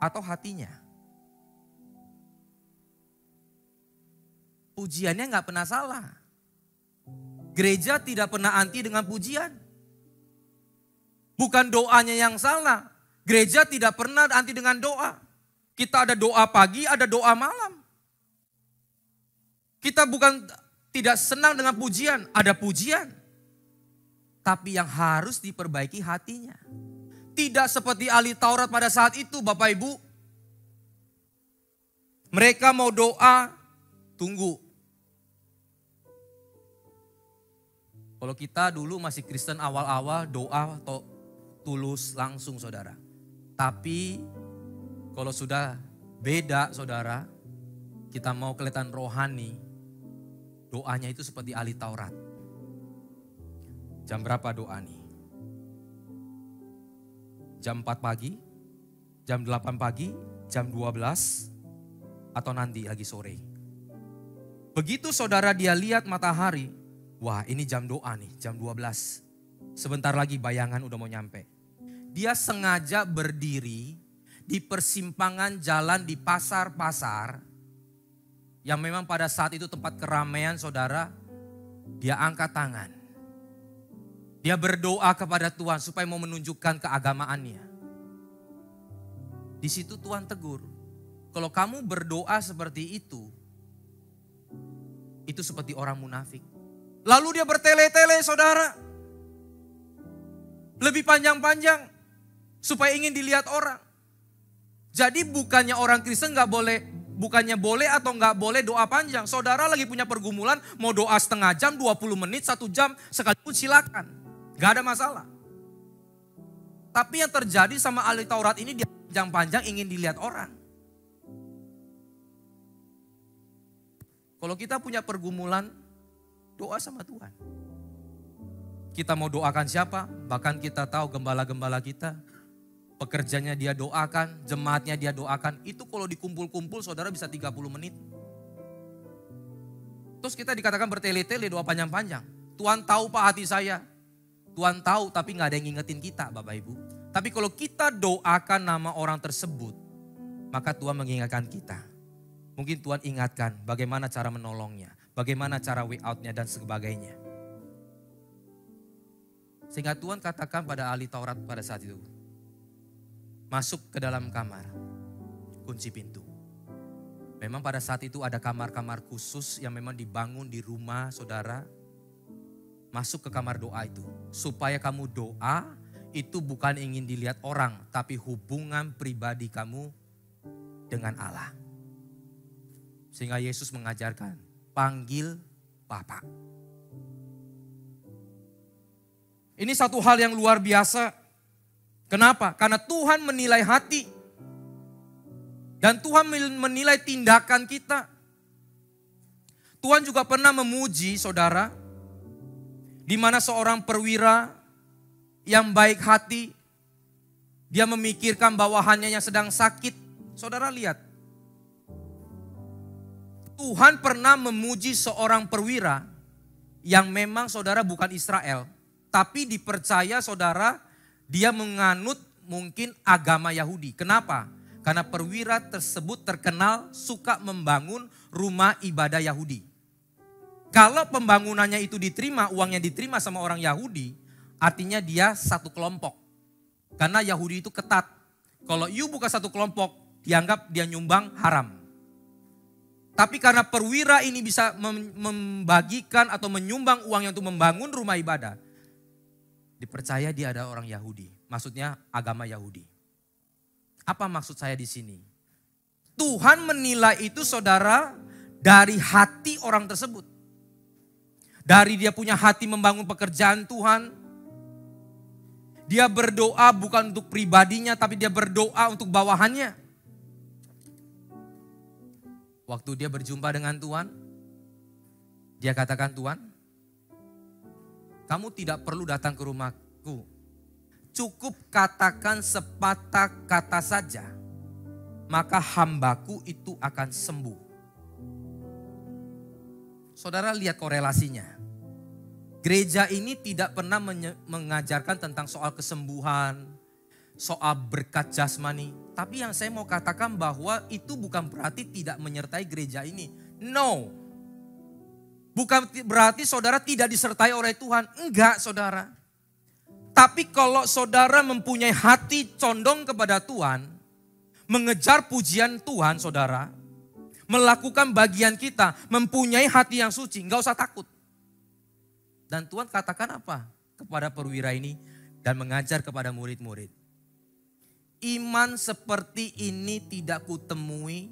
[SPEAKER 5] atau hatinya? Pujiannya gak pernah salah. Gereja tidak pernah anti dengan pujian. Bukan doanya yang salah. Gereja tidak pernah anti dengan doa. Kita ada doa pagi, ada doa malam. Kita bukan tidak senang dengan pujian, ada pujian. Tapi yang harus diperbaiki hatinya. Tidak seperti ahli Taurat pada saat itu Bapak Ibu. Mereka mau doa, tunggu. Kalau kita dulu masih Kristen awal-awal doa atau tulus langsung saudara. Tapi kalau sudah beda saudara, kita mau kelihatan rohani, doanya itu seperti ahli Taurat. Jam berapa doa nih? Jam 4 pagi, jam 8 pagi, jam 12, atau nanti lagi sore. Begitu saudara dia lihat matahari, wah ini jam doa nih, jam 12. Sebentar lagi bayangan udah mau nyampe. Dia sengaja berdiri di persimpangan jalan di pasar-pasar yang memang pada saat itu tempat keramaian saudara. Dia angkat tangan. Dia berdoa kepada Tuhan supaya mau menunjukkan keagamaannya. Di situ Tuhan tegur. Kalau kamu berdoa seperti itu seperti orang munafik. Lalu dia bertele-tele saudara. Lebih panjang-panjang supaya ingin dilihat orang. Jadi bukannya orang Kristen bukannya boleh atau nggak boleh doa panjang. Saudara lagi punya pergumulan, mau doa setengah jam, 20 menit, 1 jam, sekalipun silakan. Gak ada masalah. Tapi yang terjadi sama ahli Taurat ini dia panjang-panjang ingin dilihat orang. Kalau kita punya pergumulan, doa sama Tuhan. Kita mau doakan siapa? Bahkan kita tahu gembala-gembala kita, pekerjanya dia doakan, jemaatnya dia doakan. Itu kalau dikumpul-kumpul saudara bisa 30 menit. Terus kita dikatakan bertele-tele doa panjang-panjang. Tuhan tahu Pak hati saya. Tuhan tahu tapi gak ada yang ngingetin kita Bapak Ibu. Tapi kalau kita doakan nama orang tersebut, maka Tuhan mengingatkan kita. Mungkin Tuhan ingatkan bagaimana cara menolongnya, bagaimana cara way out-nya dan sebagainya. Sehingga Tuhan katakan pada ahli Taurat pada saat itu, masuk ke dalam kamar, kunci pintu. Memang pada saat itu ada kamar-kamar khusus yang memang dibangun di rumah saudara. Masuk ke kamar doa itu. Supaya kamu doa itu bukan ingin dilihat orang, tapi hubungan pribadi kamu dengan Allah. Sehingga Yesus mengajarkan, panggil Bapa. Ini satu hal yang luar biasa. Kenapa? Karena Tuhan menilai hati. Dan Tuhan menilai tindakan kita. Tuhan juga pernah memuji saudara. Di mana seorang perwira yang baik hati. Dia memikirkan bawahannya yang sedang sakit. Saudara lihat. Tuhan pernah memuji seorang perwira. Yang memang saudara bukan Israel. Tapi dipercaya saudara, dia menganut mungkin agama Yahudi. Kenapa? Karena perwira tersebut terkenal suka membangun rumah ibadah Yahudi. Kalau pembangunannya itu diterima, uangnya diterima sama orang Yahudi, artinya dia satu kelompok. Karena Yahudi itu ketat. Kalau you bukan satu kelompok, dianggap dia nyumbang haram. Tapi karena perwira ini bisa membagikan atau menyumbang uangnya untuk membangun rumah ibadah, dipercaya dia ada orang Yahudi. Maksudnya agama Yahudi. Apa maksud saya di sini? Tuhan menilai itu saudara dari hati orang tersebut. Dari dia punya hati membangun pekerjaan Tuhan. Dia berdoa bukan untuk pribadinya tapi dia berdoa untuk bawahannya. Waktu dia berjumpa dengan Tuhan, dia katakan, Tuhan, kamu tidak perlu datang ke rumahku. Cukup katakan sepatah kata saja, maka hambaku itu akan sembuh. Saudara lihat korelasinya. Gereja ini tidak pernah mengajarkan tentang soal kesembuhan, soal berkat jasmani. Tapi yang saya mau katakan bahwa itu bukan berarti tidak menyertai gereja ini. No. Bukan berarti saudara tidak disertai oleh Tuhan. Enggak saudara. Tapi kalau saudara mempunyai hati condong kepada Tuhan, mengejar pujian Tuhan saudara, melakukan bagian kita, mempunyai hati yang suci, enggak usah takut. Dan Tuhan katakan apa kepada perwira ini dan mengajar kepada murid-murid. Iman seperti ini tidak kutemui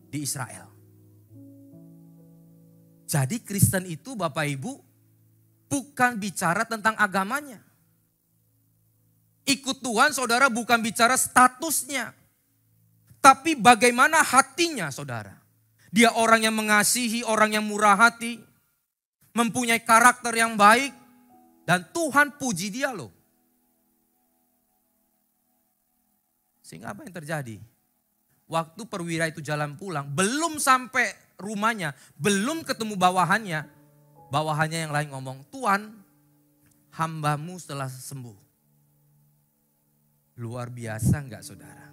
[SPEAKER 5] di Israel. Jadi Kristen itu Bapak Ibu bukan bicara tentang agamanya. Ikut Tuhan saudara bukan bicara statusnya. Tapi bagaimana hatinya saudara. Dia orang yang mengasihi, orang yang murah hati. Mempunyai karakter yang baik. Dan Tuhan puji dia loh. Sehingga apa yang terjadi? Waktu perwira itu jalan pulang, belum sampai rumahnya, belum ketemu bawahannya. Bawahannya yang lain ngomong, Tuhan, hambamu telah sembuh. Luar biasa enggak saudara?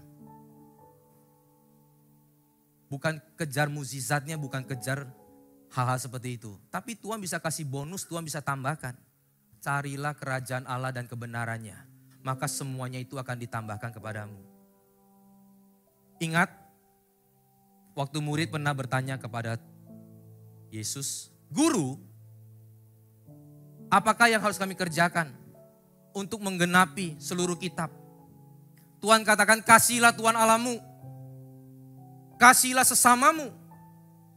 [SPEAKER 5] Bukan kejar mukjizatnya, bukan kejar hal-hal seperti itu. Tapi Tuhan bisa kasih bonus, Tuhan bisa tambahkan. Carilah kerajaan Allah dan kebenarannya, maka semuanya itu akan ditambahkan kepadamu. Ingat, waktu murid pernah bertanya kepada Yesus, Guru, apakah yang harus kami kerjakan untuk menggenapi seluruh kitab? Tuhan katakan, kasihlah Tuhan Allahmu, kasihlah sesamamu.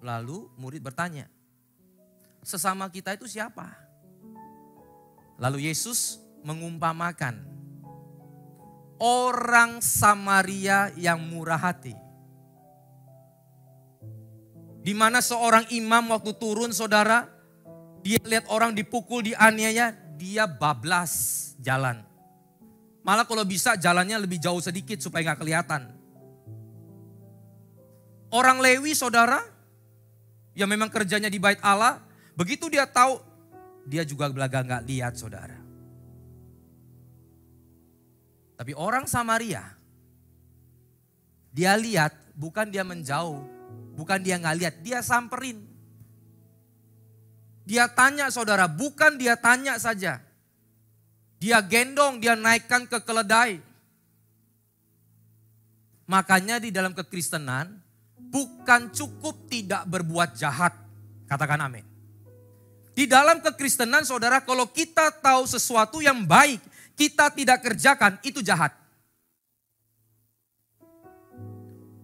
[SPEAKER 5] Lalu murid bertanya, sesama kita itu siapa? Lalu Yesus mengumpamakan orang Samaria yang murah hati. Di mana seorang imam waktu turun saudara, dia lihat orang dipukul, dianiaya, dia bablas jalan. Malah kalau bisa jalannya lebih jauh sedikit supaya gak kelihatan. Orang Lewi saudara, yang memang kerjanya di bait Allah, begitu dia tahu, dia juga belaga gak lihat saudara. Tapi orang Samaria, dia lihat, bukan dia menjauh, bukan dia gak lihat, dia samperin. Dia tanya saudara, bukan dia tanya saja. Dia gendong, dia naikkan ke keledai. Makanya di dalam kekristenan, bukan cukup tidak berbuat jahat. Katakan amin. Di dalam kekristenan saudara, kalau kita tahu sesuatu yang baik, kita tidak kerjakan, itu jahat.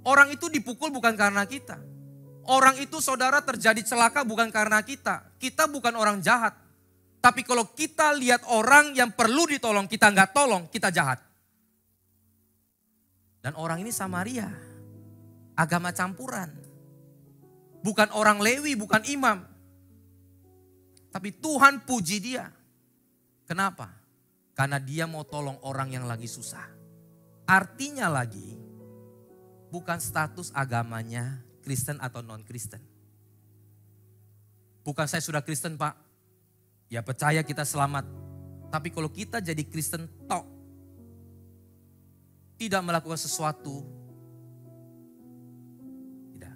[SPEAKER 5] Orang itu dipukul bukan karena kita. Orang itu saudara terjadi celaka bukan karena kita. Kita bukan orang jahat. Tapi kalau kita lihat orang yang perlu ditolong, kita nggak tolong, kita jahat. Dan orang ini Samaria, agama campuran. Bukan orang Lewi, bukan imam. Tapi Tuhan puji dia. Kenapa? Karena dia mau tolong orang yang lagi susah. Artinya lagi, bukan status agamanya Kristen atau non-Kristen. Bukan saya sudah Kristen Pak, ya percaya kita selamat. Tapi kalau kita jadi Kristen tok, tidak melakukan sesuatu, tidak.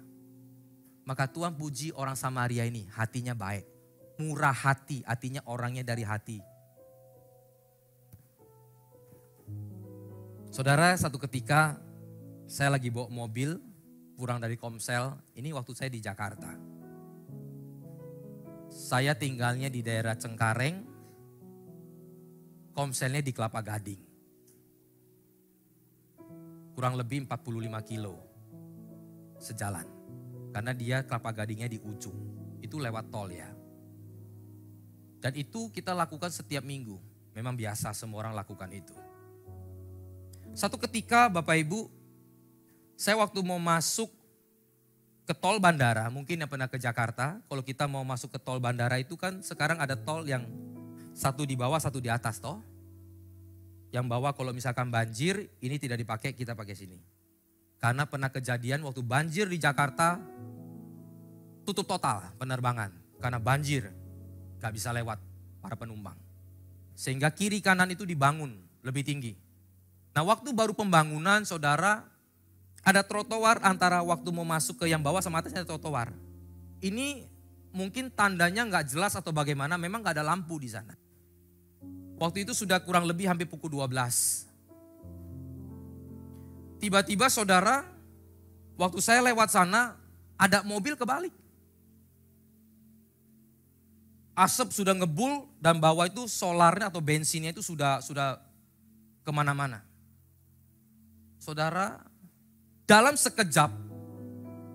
[SPEAKER 5] Maka Tuhan puji orang Samaria ini, hatinya baik. Murah hati, artinya orangnya dari hati. Saudara, satu ketika saya lagi bawa mobil, pulang dari Komsel, ini waktu saya di Jakarta. Saya tinggalnya di daerah Cengkareng, Komselnya di Kelapa Gading. Kurang lebih 45 kilo sejalan. Karena dia Kelapa Gadingnya di ujung, itu lewat tol ya. Dan itu kita lakukan setiap minggu. Memang biasa semua orang lakukan itu. Satu ketika Bapak Ibu, saya waktu mau masuk ke tol bandara, mungkin yang pernah ke Jakarta, kalau kita mau masuk ke tol bandara itu kan sekarang ada tol yang satu di bawah, satu di atas toh. Yang bawah kalau misalkan banjir, ini tidak dipakai, kita pakai sini. Karena pernah kejadian waktu banjir di Jakarta, tutup total penerbangan. Karena banjir. Gak bisa lewat para penumpang. Sehingga kiri kanan itu dibangun lebih tinggi. Nah waktu baru pembangunan saudara, ada trotoar antara waktu mau masuk ke yang bawah sama atasnya ada trotoar. Ini mungkin tandanya gak jelas atau bagaimana, memang gak ada lampu di sana. Waktu itu sudah kurang lebih hampir pukul 12. Tiba-tiba saudara, waktu saya lewat sana, ada mobil kebalik. Asap sudah ngebul dan bawah itu solarnya atau bensinnya itu sudah kemana-mana. Saudara, dalam sekejap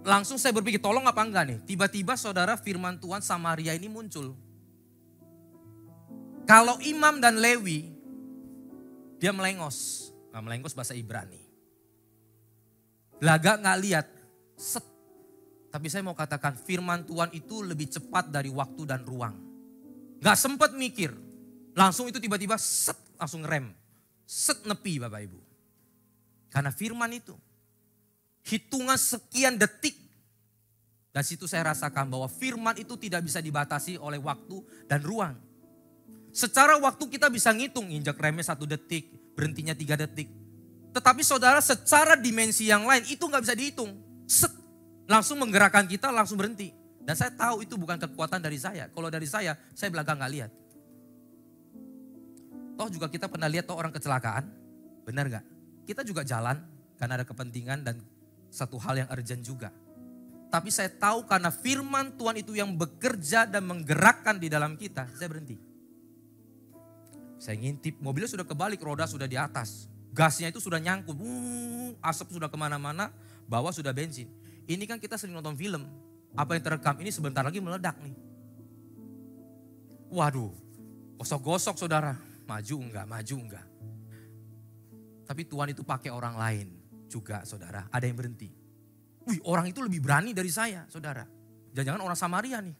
[SPEAKER 5] langsung saya berpikir tolong apa enggak nih. Tiba-tiba saudara firman Tuhan Samaria ini muncul. Kalau imam dan Lewi, dia melengos. Nah, melengos bahasa Ibrani. Laga gak lihat, set. Tapi saya mau katakan firman Tuhan itu lebih cepat dari waktu dan ruang. Gak sempat mikir, langsung itu tiba-tiba set, langsung rem. Set nepi Bapak Ibu. Karena firman itu, hitungan sekian detik. Dan situ saya rasakan bahwa firman itu tidak bisa dibatasi oleh waktu dan ruang. Secara waktu kita bisa ngitung, injak remnya 1 detik, berhentinya 3 detik. Tetapi saudara secara dimensi yang lain itu gak bisa dihitung. Set, langsung menggerakkan kita, langsung berhenti. Dan saya tahu itu bukan kekuatan dari saya. Kalau dari saya belakang gak lihat. Toh juga kita pernah lihat orang kecelakaan, benar gak? Kita juga jalan karena ada kepentingan dan satu hal yang urgent juga. Tapi saya tahu karena firman Tuhan itu yang bekerja dan menggerakkan di dalam kita, saya berhenti. Saya ngintip, mobilnya sudah kebalik, roda sudah di atas. Gasnya itu sudah nyangkut, asap sudah kemana-mana, bawah sudah bensin. Ini kan kita sering nonton film, apa yang terekam ini sebentar lagi meledak nih. Waduh, gosok-gosok saudara, maju enggak. Tapi Tuhan itu pakai orang lain juga saudara, ada yang berhenti. Wih, orang itu lebih berani dari saya saudara. Jangan-jangan orang Samaria nih.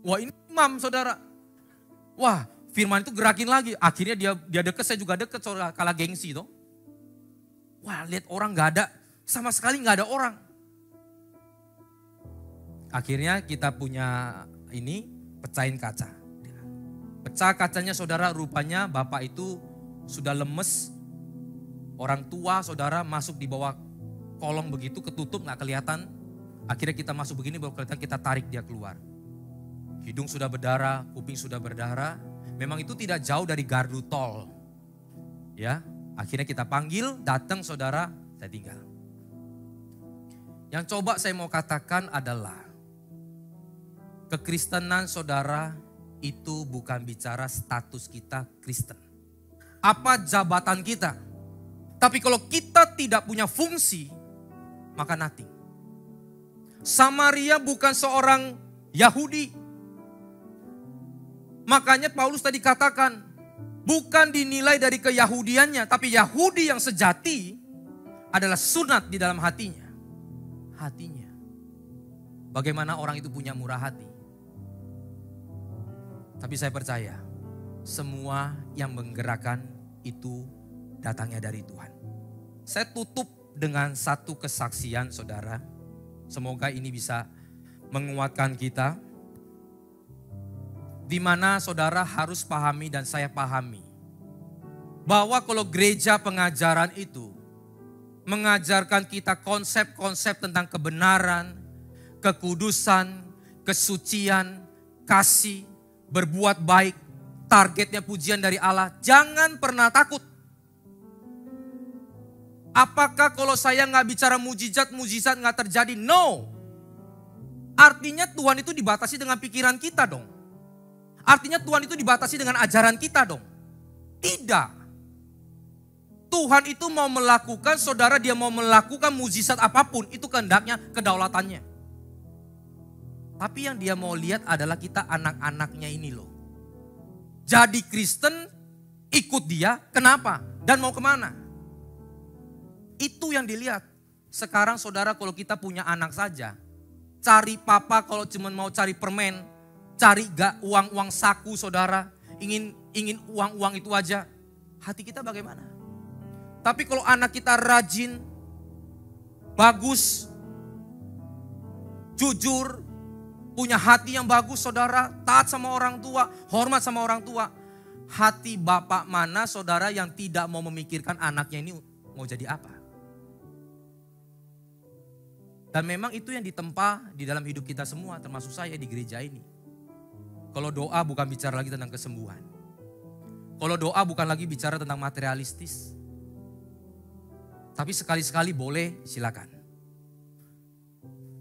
[SPEAKER 5] Wah, ini imam saudara. Wah, firman itu gerakin lagi. Akhirnya dia deket, saya juga deket saudara, kalah gengsi toh. Wah, lihat orang gak ada, sama sekali gak ada orang. Akhirnya kita punya ini, pecahin kaca. Pecah kacanya saudara, rupanya bapak itu sudah lemes. Orang tua saudara masuk di bawah kolong begitu, ketutup gak kelihatan. Akhirnya kita masuk begini baru kelihatan, kita tarik dia keluar. Hidung sudah berdarah, kuping sudah berdarah. Memang itu tidak jauh dari gardu tol. Ya, akhirnya kita panggil, datang saudara, saya tinggal. Yang coba saya mau katakan adalah kekristenan saudara itu bukan bicara status kita Kristen. Apa jabatan kita. Tapi kalau kita tidak punya fungsi, maka nothing. Samaria bukan seorang Yahudi. Makanya Paulus tadi katakan, bukan dinilai dari keyahudiannya, tapi Yahudi yang sejati adalah sunat di dalam hatinya. Hatinya. Bagaimana orang itu punya murah hati. Tapi saya percaya, semua yang menggerakkan itu datangnya dari Tuhan. Saya tutup dengan satu kesaksian saudara. Semoga ini bisa menguatkan kita. Di mana saudara harus pahami dan saya pahami. Bahwa kalau gereja pengajaran itu mengajarkan kita konsep-konsep tentang kebenaran, kekudusan, kesucian, kasih, berbuat baik, targetnya pujian dari Allah, jangan pernah takut. Apakah kalau saya nggak bicara mujizat nggak terjadi? No. Artinya Tuhan itu dibatasi dengan pikiran kita dong. Artinya Tuhan itu dibatasi dengan ajaran kita dong. Tidak. Tuhan itu mau melakukan, saudara dia mau melakukan mujizat apapun, itu kehendaknya, kedaulatannya. Tapi yang dia mau lihat adalah kita anak-anaknya ini loh. Jadi Kristen, ikut dia, kenapa? Dan mau kemana? Itu yang dilihat. Sekarang saudara kalau kita punya anak saja, cari papa kalau cuma mau cari permen, cari gak uang-uang saku saudara, ingin uang-uang itu aja. Hati kita bagaimana? Tapi kalau anak kita rajin, bagus, jujur, punya hati yang bagus saudara, taat sama orang tua, hormat sama orang tua. Hati bapak mana saudara yang tidak mau memikirkan anaknya ini mau jadi apa? Dan memang itu yang ditempa di dalam hidup kita semua, termasuk saya di gereja ini. Kalau doa bukan bicara lagi tentang kesembuhan. Kalau doa bukan lagi bicara tentang materialistis. Tapi sekali-sekali boleh, silakan.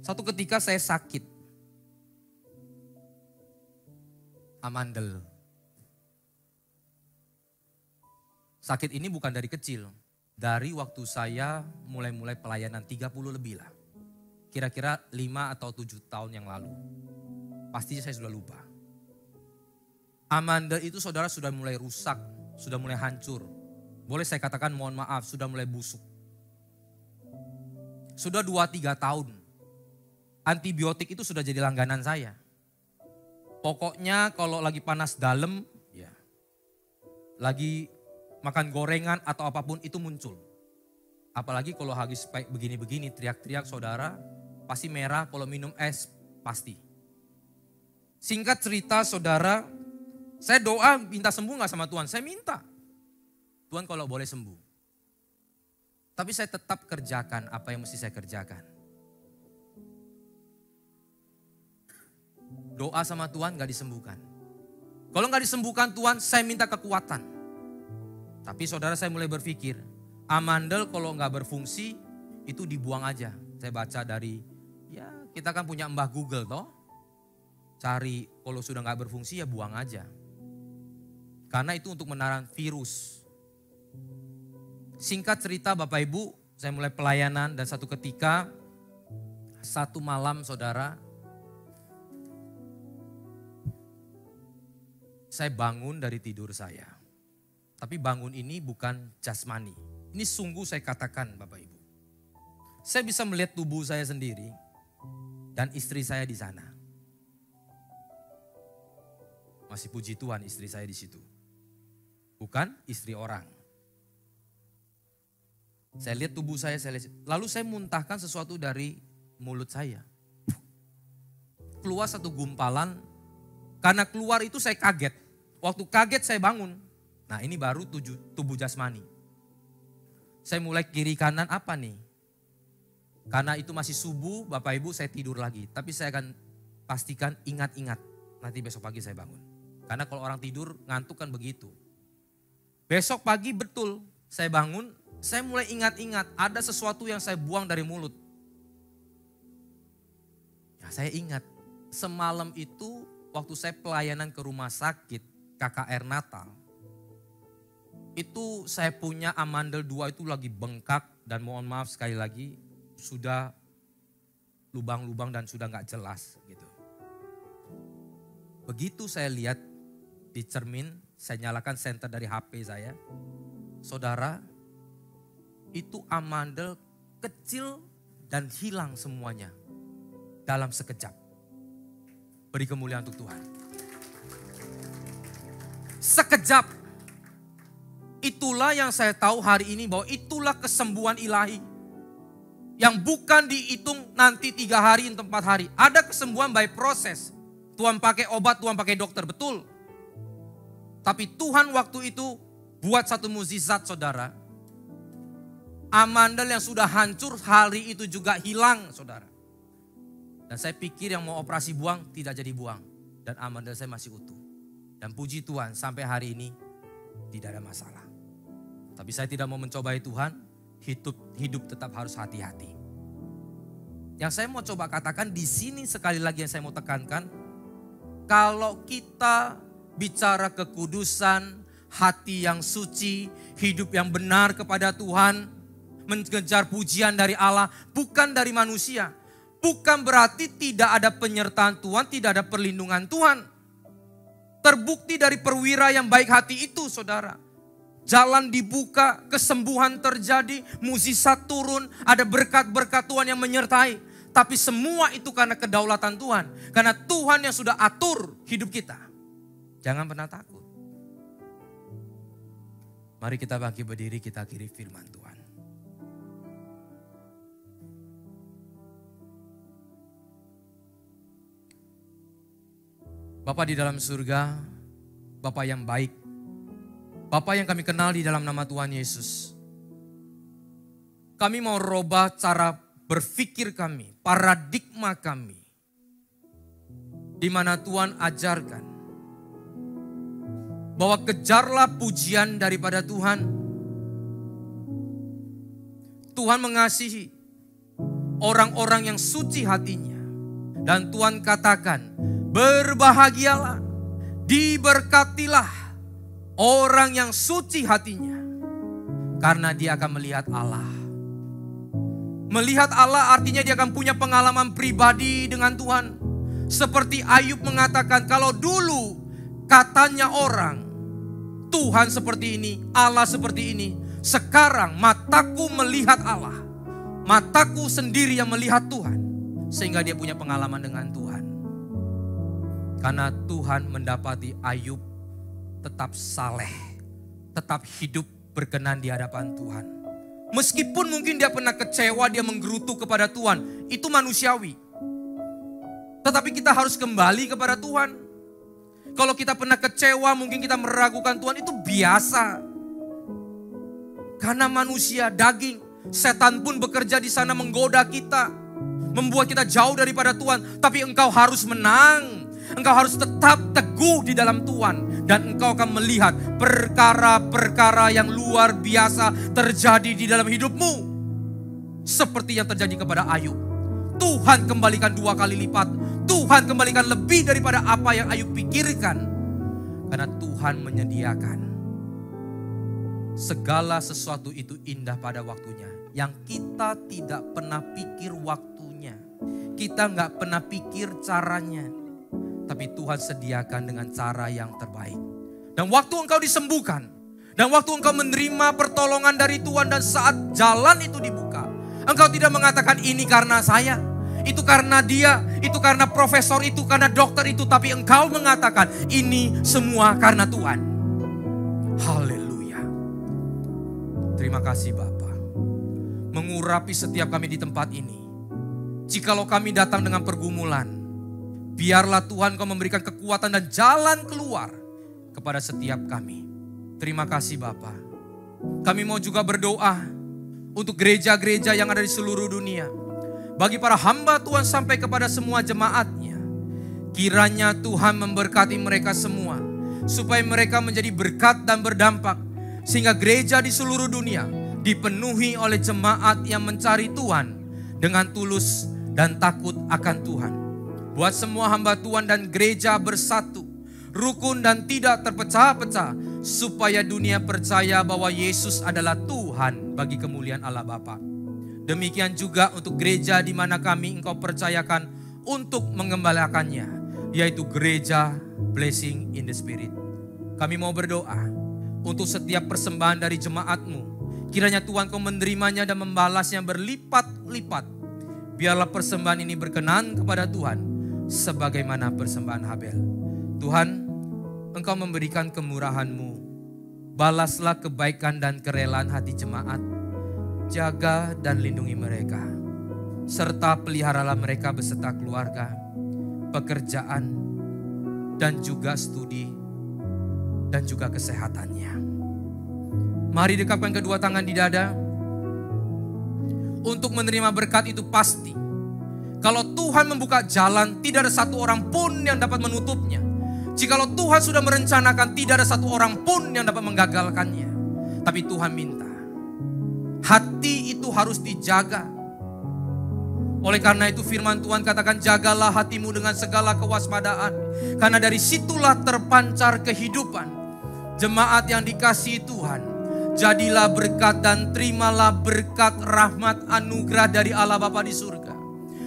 [SPEAKER 5] Satu ketika saya sakit. Amandel. Sakit ini bukan dari kecil. Dari waktu saya mulai pelayanan 30 lebih lah. Kira-kira 5 atau 7 tahun yang lalu. Pastinya saya sudah lupa. Amandel itu saudara sudah mulai rusak, sudah mulai hancur. Boleh saya katakan mohon maaf, sudah mulai busuk. Sudah 2-3 tahun. Antibiotik itu sudah jadi langganan saya. Pokoknya kalau lagi panas dalam, ya, lagi makan gorengan atau apapun itu muncul. Apalagi kalau habis begini-begini teriak-teriak saudara, pasti merah, kalau minum es pasti. Singkat cerita saudara, Saya doa minta sembuh gak sama Tuhan? Saya minta. Tuhan kalau boleh sembuh. Tapi saya tetap kerjakan apa yang mesti saya kerjakan. Doa sama Tuhan gak disembuhkan. Kalau gak disembuhkan Tuhan, saya minta kekuatan. Tapi saudara, saya mulai berpikir, amandel kalau gak berfungsi, itu dibuang aja. Saya baca dari, ya kita kan punya Mbah Google toh. Cari, kalau sudah gak berfungsi ya buang aja. Karena itu untuk menahan virus. Singkat cerita Bapak Ibu, saya mulai pelayanan dan satu ketika, satu malam saudara, saya bangun dari tidur saya. Tapi bangun ini bukan jasmani. Ini sungguh saya katakan Bapak Ibu. Saya bisa melihat tubuh saya sendiri dan istri saya di sana. Masih puji Tuhan istri saya di situ. Bukan istri orang. Saya lihat tubuh saya lihat. Lalu saya muntahkan sesuatu dari mulut saya. Keluar satu gumpalan. Karena keluar itu saya kaget. Waktu kaget saya bangun. Nah ini baru tubuh jasmani. Saya mulai kiri kanan apa nih? Karena itu masih subuh Bapak Ibu saya tidur lagi. Tapi saya akan pastikan ingat-ingat. Nanti besok pagi saya bangun. Karena kalau orang tidur ngantuk kan begitu. Besok pagi betul saya bangun. Saya mulai ingat-ingat ada sesuatu yang saya buang dari mulut. Ya, saya ingat semalam itu waktu saya pelayanan ke rumah sakit KKR Natal. Itu saya punya amandel 2 itu lagi bengkak dan mohon maaf sekali lagi sudah lubang-lubang dan sudah gak jelas gitu. Begitu saya lihat di cermin, saya nyalakan senter dari HP saya. Saudara, itu amandel kecil dan hilang semuanya dalam sekejap. Beri kemuliaan untuk Tuhan. Sekejap. Itulah yang saya tahu hari ini bahwa itulah kesembuhan ilahi. Yang bukan dihitung nanti 3 hari atau 4 hari. Ada kesembuhan by proses. Tuhan pakai obat, Tuhan pakai dokter, betul. Tapi Tuhan waktu itu buat satu mukjizat saudara. Amandel yang sudah hancur hari itu juga hilang saudara. Dan saya pikir yang mau operasi buang tidak jadi buang. Dan amandel saya masih utuh. Dan puji Tuhan sampai hari ini tidak ada masalah. Tapi saya tidak mau mencobai Tuhan, hidup tetap harus hati-hati. Yang saya mau coba katakan di sini sekali lagi yang saya mau tekankan. Kalau kita bicara kekudusan, hati yang suci, hidup yang benar kepada Tuhan, mengejar pujian dari Allah, bukan dari manusia. Bukan berarti tidak ada penyertaan Tuhan, tidak ada perlindungan Tuhan. Terbukti dari perwira yang baik hati itu saudara. Jalan dibuka, kesembuhan terjadi, mukjizat turun, ada berkat-berkat Tuhan yang menyertai. Tapi semua itu karena kedaulatan Tuhan. Karena Tuhan yang sudah atur hidup kita. Jangan pernah takut. Mari kita bangkit berdiri, kita akhiri firman Tuhan. Bapa di dalam surga, Bapa yang baik, Bapa yang kami kenal di dalam nama Tuhan Yesus. Kami mau rubah cara berpikir kami, paradigma kami. Di mana Tuhan ajarkan bahwa kejarlah pujian daripada Tuhan. Tuhan mengasihi orang-orang yang suci hatinya. Dan Tuhan katakan, berbahagialah, diberkatilah orang yang suci hatinya. Karena dia akan melihat Allah. Melihat Allah artinya dia akan punya pengalaman pribadi dengan Tuhan. Seperti Ayub mengatakan, kalau dulu katanya orang, Tuhan seperti ini, Allah seperti ini. Sekarang mataku melihat Allah. Mataku sendiri yang melihat Tuhan. Sehingga dia punya pengalaman dengan Tuhan. Karena Tuhan mendapati Ayub tetap saleh, tetap hidup berkenan di hadapan Tuhan. Meskipun mungkin dia pernah kecewa, dia menggerutu kepada Tuhan. Itu manusiawi. Tetapi kita harus kembali kepada Tuhan. Kalau kita pernah kecewa, mungkin kita meragukan Tuhan, itu biasa. Karena manusia, daging, setan pun bekerja di sana menggoda kita, membuat kita jauh daripada Tuhan. Tapi engkau harus menang. Engkau harus tetap teguh di dalam Tuhan. Dan engkau akan melihat perkara-perkara yang luar biasa terjadi di dalam hidupmu. Seperti yang terjadi kepada Ayub. Tuhan kembalikan 2 kali lipat. Tuhan kembalikan lebih daripada apa yang Ayub pikirkan. Karena Tuhan menyediakan. Segala sesuatu itu indah pada waktunya. Yang kita tidak pernah pikir waktunya. Kita nggak pernah pikir caranya. Tapi Tuhan sediakan dengan cara yang terbaik. Dan waktu engkau disembuhkan. Dan waktu engkau menerima pertolongan dari Tuhan. Dan saat jalan itu dibuka. Engkau tidak mengatakan ini karena saya. Itu karena dia. Itu karena profesor itu. Karena dokter itu. Tapi engkau mengatakan ini semua karena Tuhan. Haleluya. Terima kasih Bapa. Mengurapi setiap kami di tempat ini. Jikalau kami datang dengan pergumulan, biarlah Tuhan Kau memberikan kekuatan dan jalan keluar kepada setiap kami. Terima kasih Bapa. Kami mau juga berdoa untuk gereja-gereja yang ada di seluruh dunia. Bagi para hamba Tuhan sampai kepada semua jemaatnya. Kiranya Tuhan memberkati mereka semua. Supaya mereka menjadi berkat dan berdampak. Sehingga gereja di seluruh dunia dipenuhi oleh jemaat yang mencari Tuhan dengan tulus dan takut akan Tuhan. Buat semua hamba Tuhan dan gereja bersatu, rukun dan tidak terpecah-pecah, supaya dunia percaya bahwa Yesus adalah Tuhan bagi kemuliaan Allah Bapa. Demikian juga untuk gereja di mana kami Engkau percayakan untuk mengembalakannya, yaitu gereja Blessing in the Spirit. Kami mau berdoa untuk setiap persembahan dari jemaat-Mu. Kiranya Tuhan Kau menerimanya dan membalasnya berlipat-lipat. Biarlah persembahan ini berkenan kepada Tuhan sebagaimana persembahan Habel. Tuhan, Engkau memberikan kemurahan-Mu. Balaslah kebaikan dan kerelaan hati jemaat. Jaga dan lindungi mereka. Serta peliharalah mereka beserta keluarga, pekerjaan, dan juga studi, dan juga kesehatannya. Mari dekapkan kedua tangan di dada. Untuk menerima berkat itu pasti. Kalau Tuhan membuka jalan, tidak ada satu orang pun yang dapat menutupnya. Jikalau Tuhan sudah merencanakan, tidak ada satu orang pun yang dapat menggagalkannya. Tapi Tuhan minta, hati itu harus dijaga. Oleh karena itu firman Tuhan katakan, jagalah hatimu dengan segala kewaspadaan. Karena dari situlah terpancar kehidupan. Jemaat yang dikasihi Tuhan, jadilah berkat dan terimalah berkat rahmat anugerah dari Allah Bapa di surga.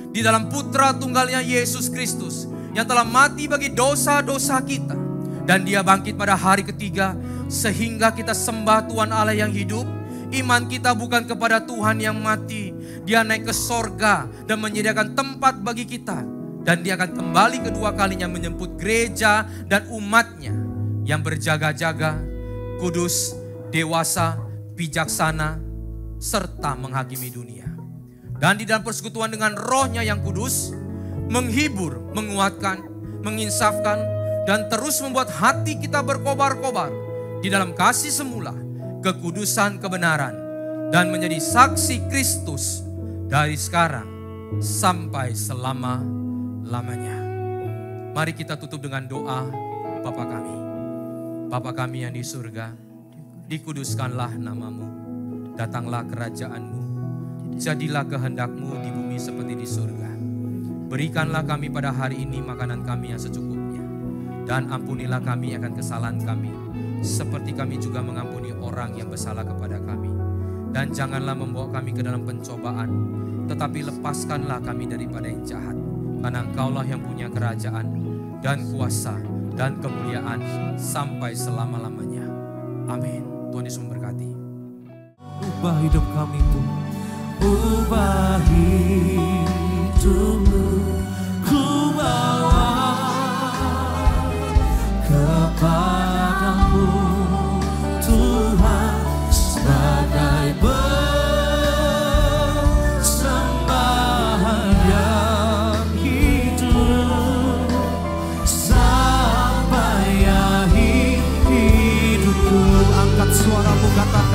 [SPEAKER 5] Di dalam Putra Tunggalnya Yesus Kristus yang telah mati bagi dosa-dosa kita. Dan Dia bangkit pada hari ketiga sehingga kita sembah Tuhan Allah yang hidup. Iman kita bukan kepada Tuhan yang mati. Dia naik ke sorga dan menyediakan tempat bagi kita. Dan Dia akan kembali kedua kalinya menjemput gereja dan umatnya yang berjaga-jaga, kudus, dewasa, bijaksana, serta menghakimi dunia. Dan di dalam persekutuan dengan Roh-Nya yang kudus, menghibur, menguatkan, menginsafkan, dan terus membuat hati kita berkobar-kobar di dalam kasih semula, kekudusan kebenaran, dan menjadi saksi Kristus dari sekarang sampai selama-lamanya. Mari kita tutup dengan doa Bapa kami. Bapa kami yang di surga, dikuduskanlah nama-Mu, datanglah kerajaan-Mu, jadilah kehendak-Mu di bumi seperti di surga. Berikanlah kami pada hari ini makanan kami yang secukupnya, dan ampunilah kami akan kesalahan kami, seperti kami juga mengampuni orang yang bersalah kepada kami. Dan janganlah membawa kami ke dalam pencobaan, tetapi lepaskanlah kami daripada yang jahat. Karena Engkaulah yang punya kerajaan dan kuasa dan kemuliaan sampai selama-lamanya. Amin. Tuhan Yesus memberkati.
[SPEAKER 3] Ubah hidup kami Tuhan. Ubah hidupmu, ku bawa kepadamu Tuhan, sebagai persembahan yang hidup sampai Angkat suaramu, katakan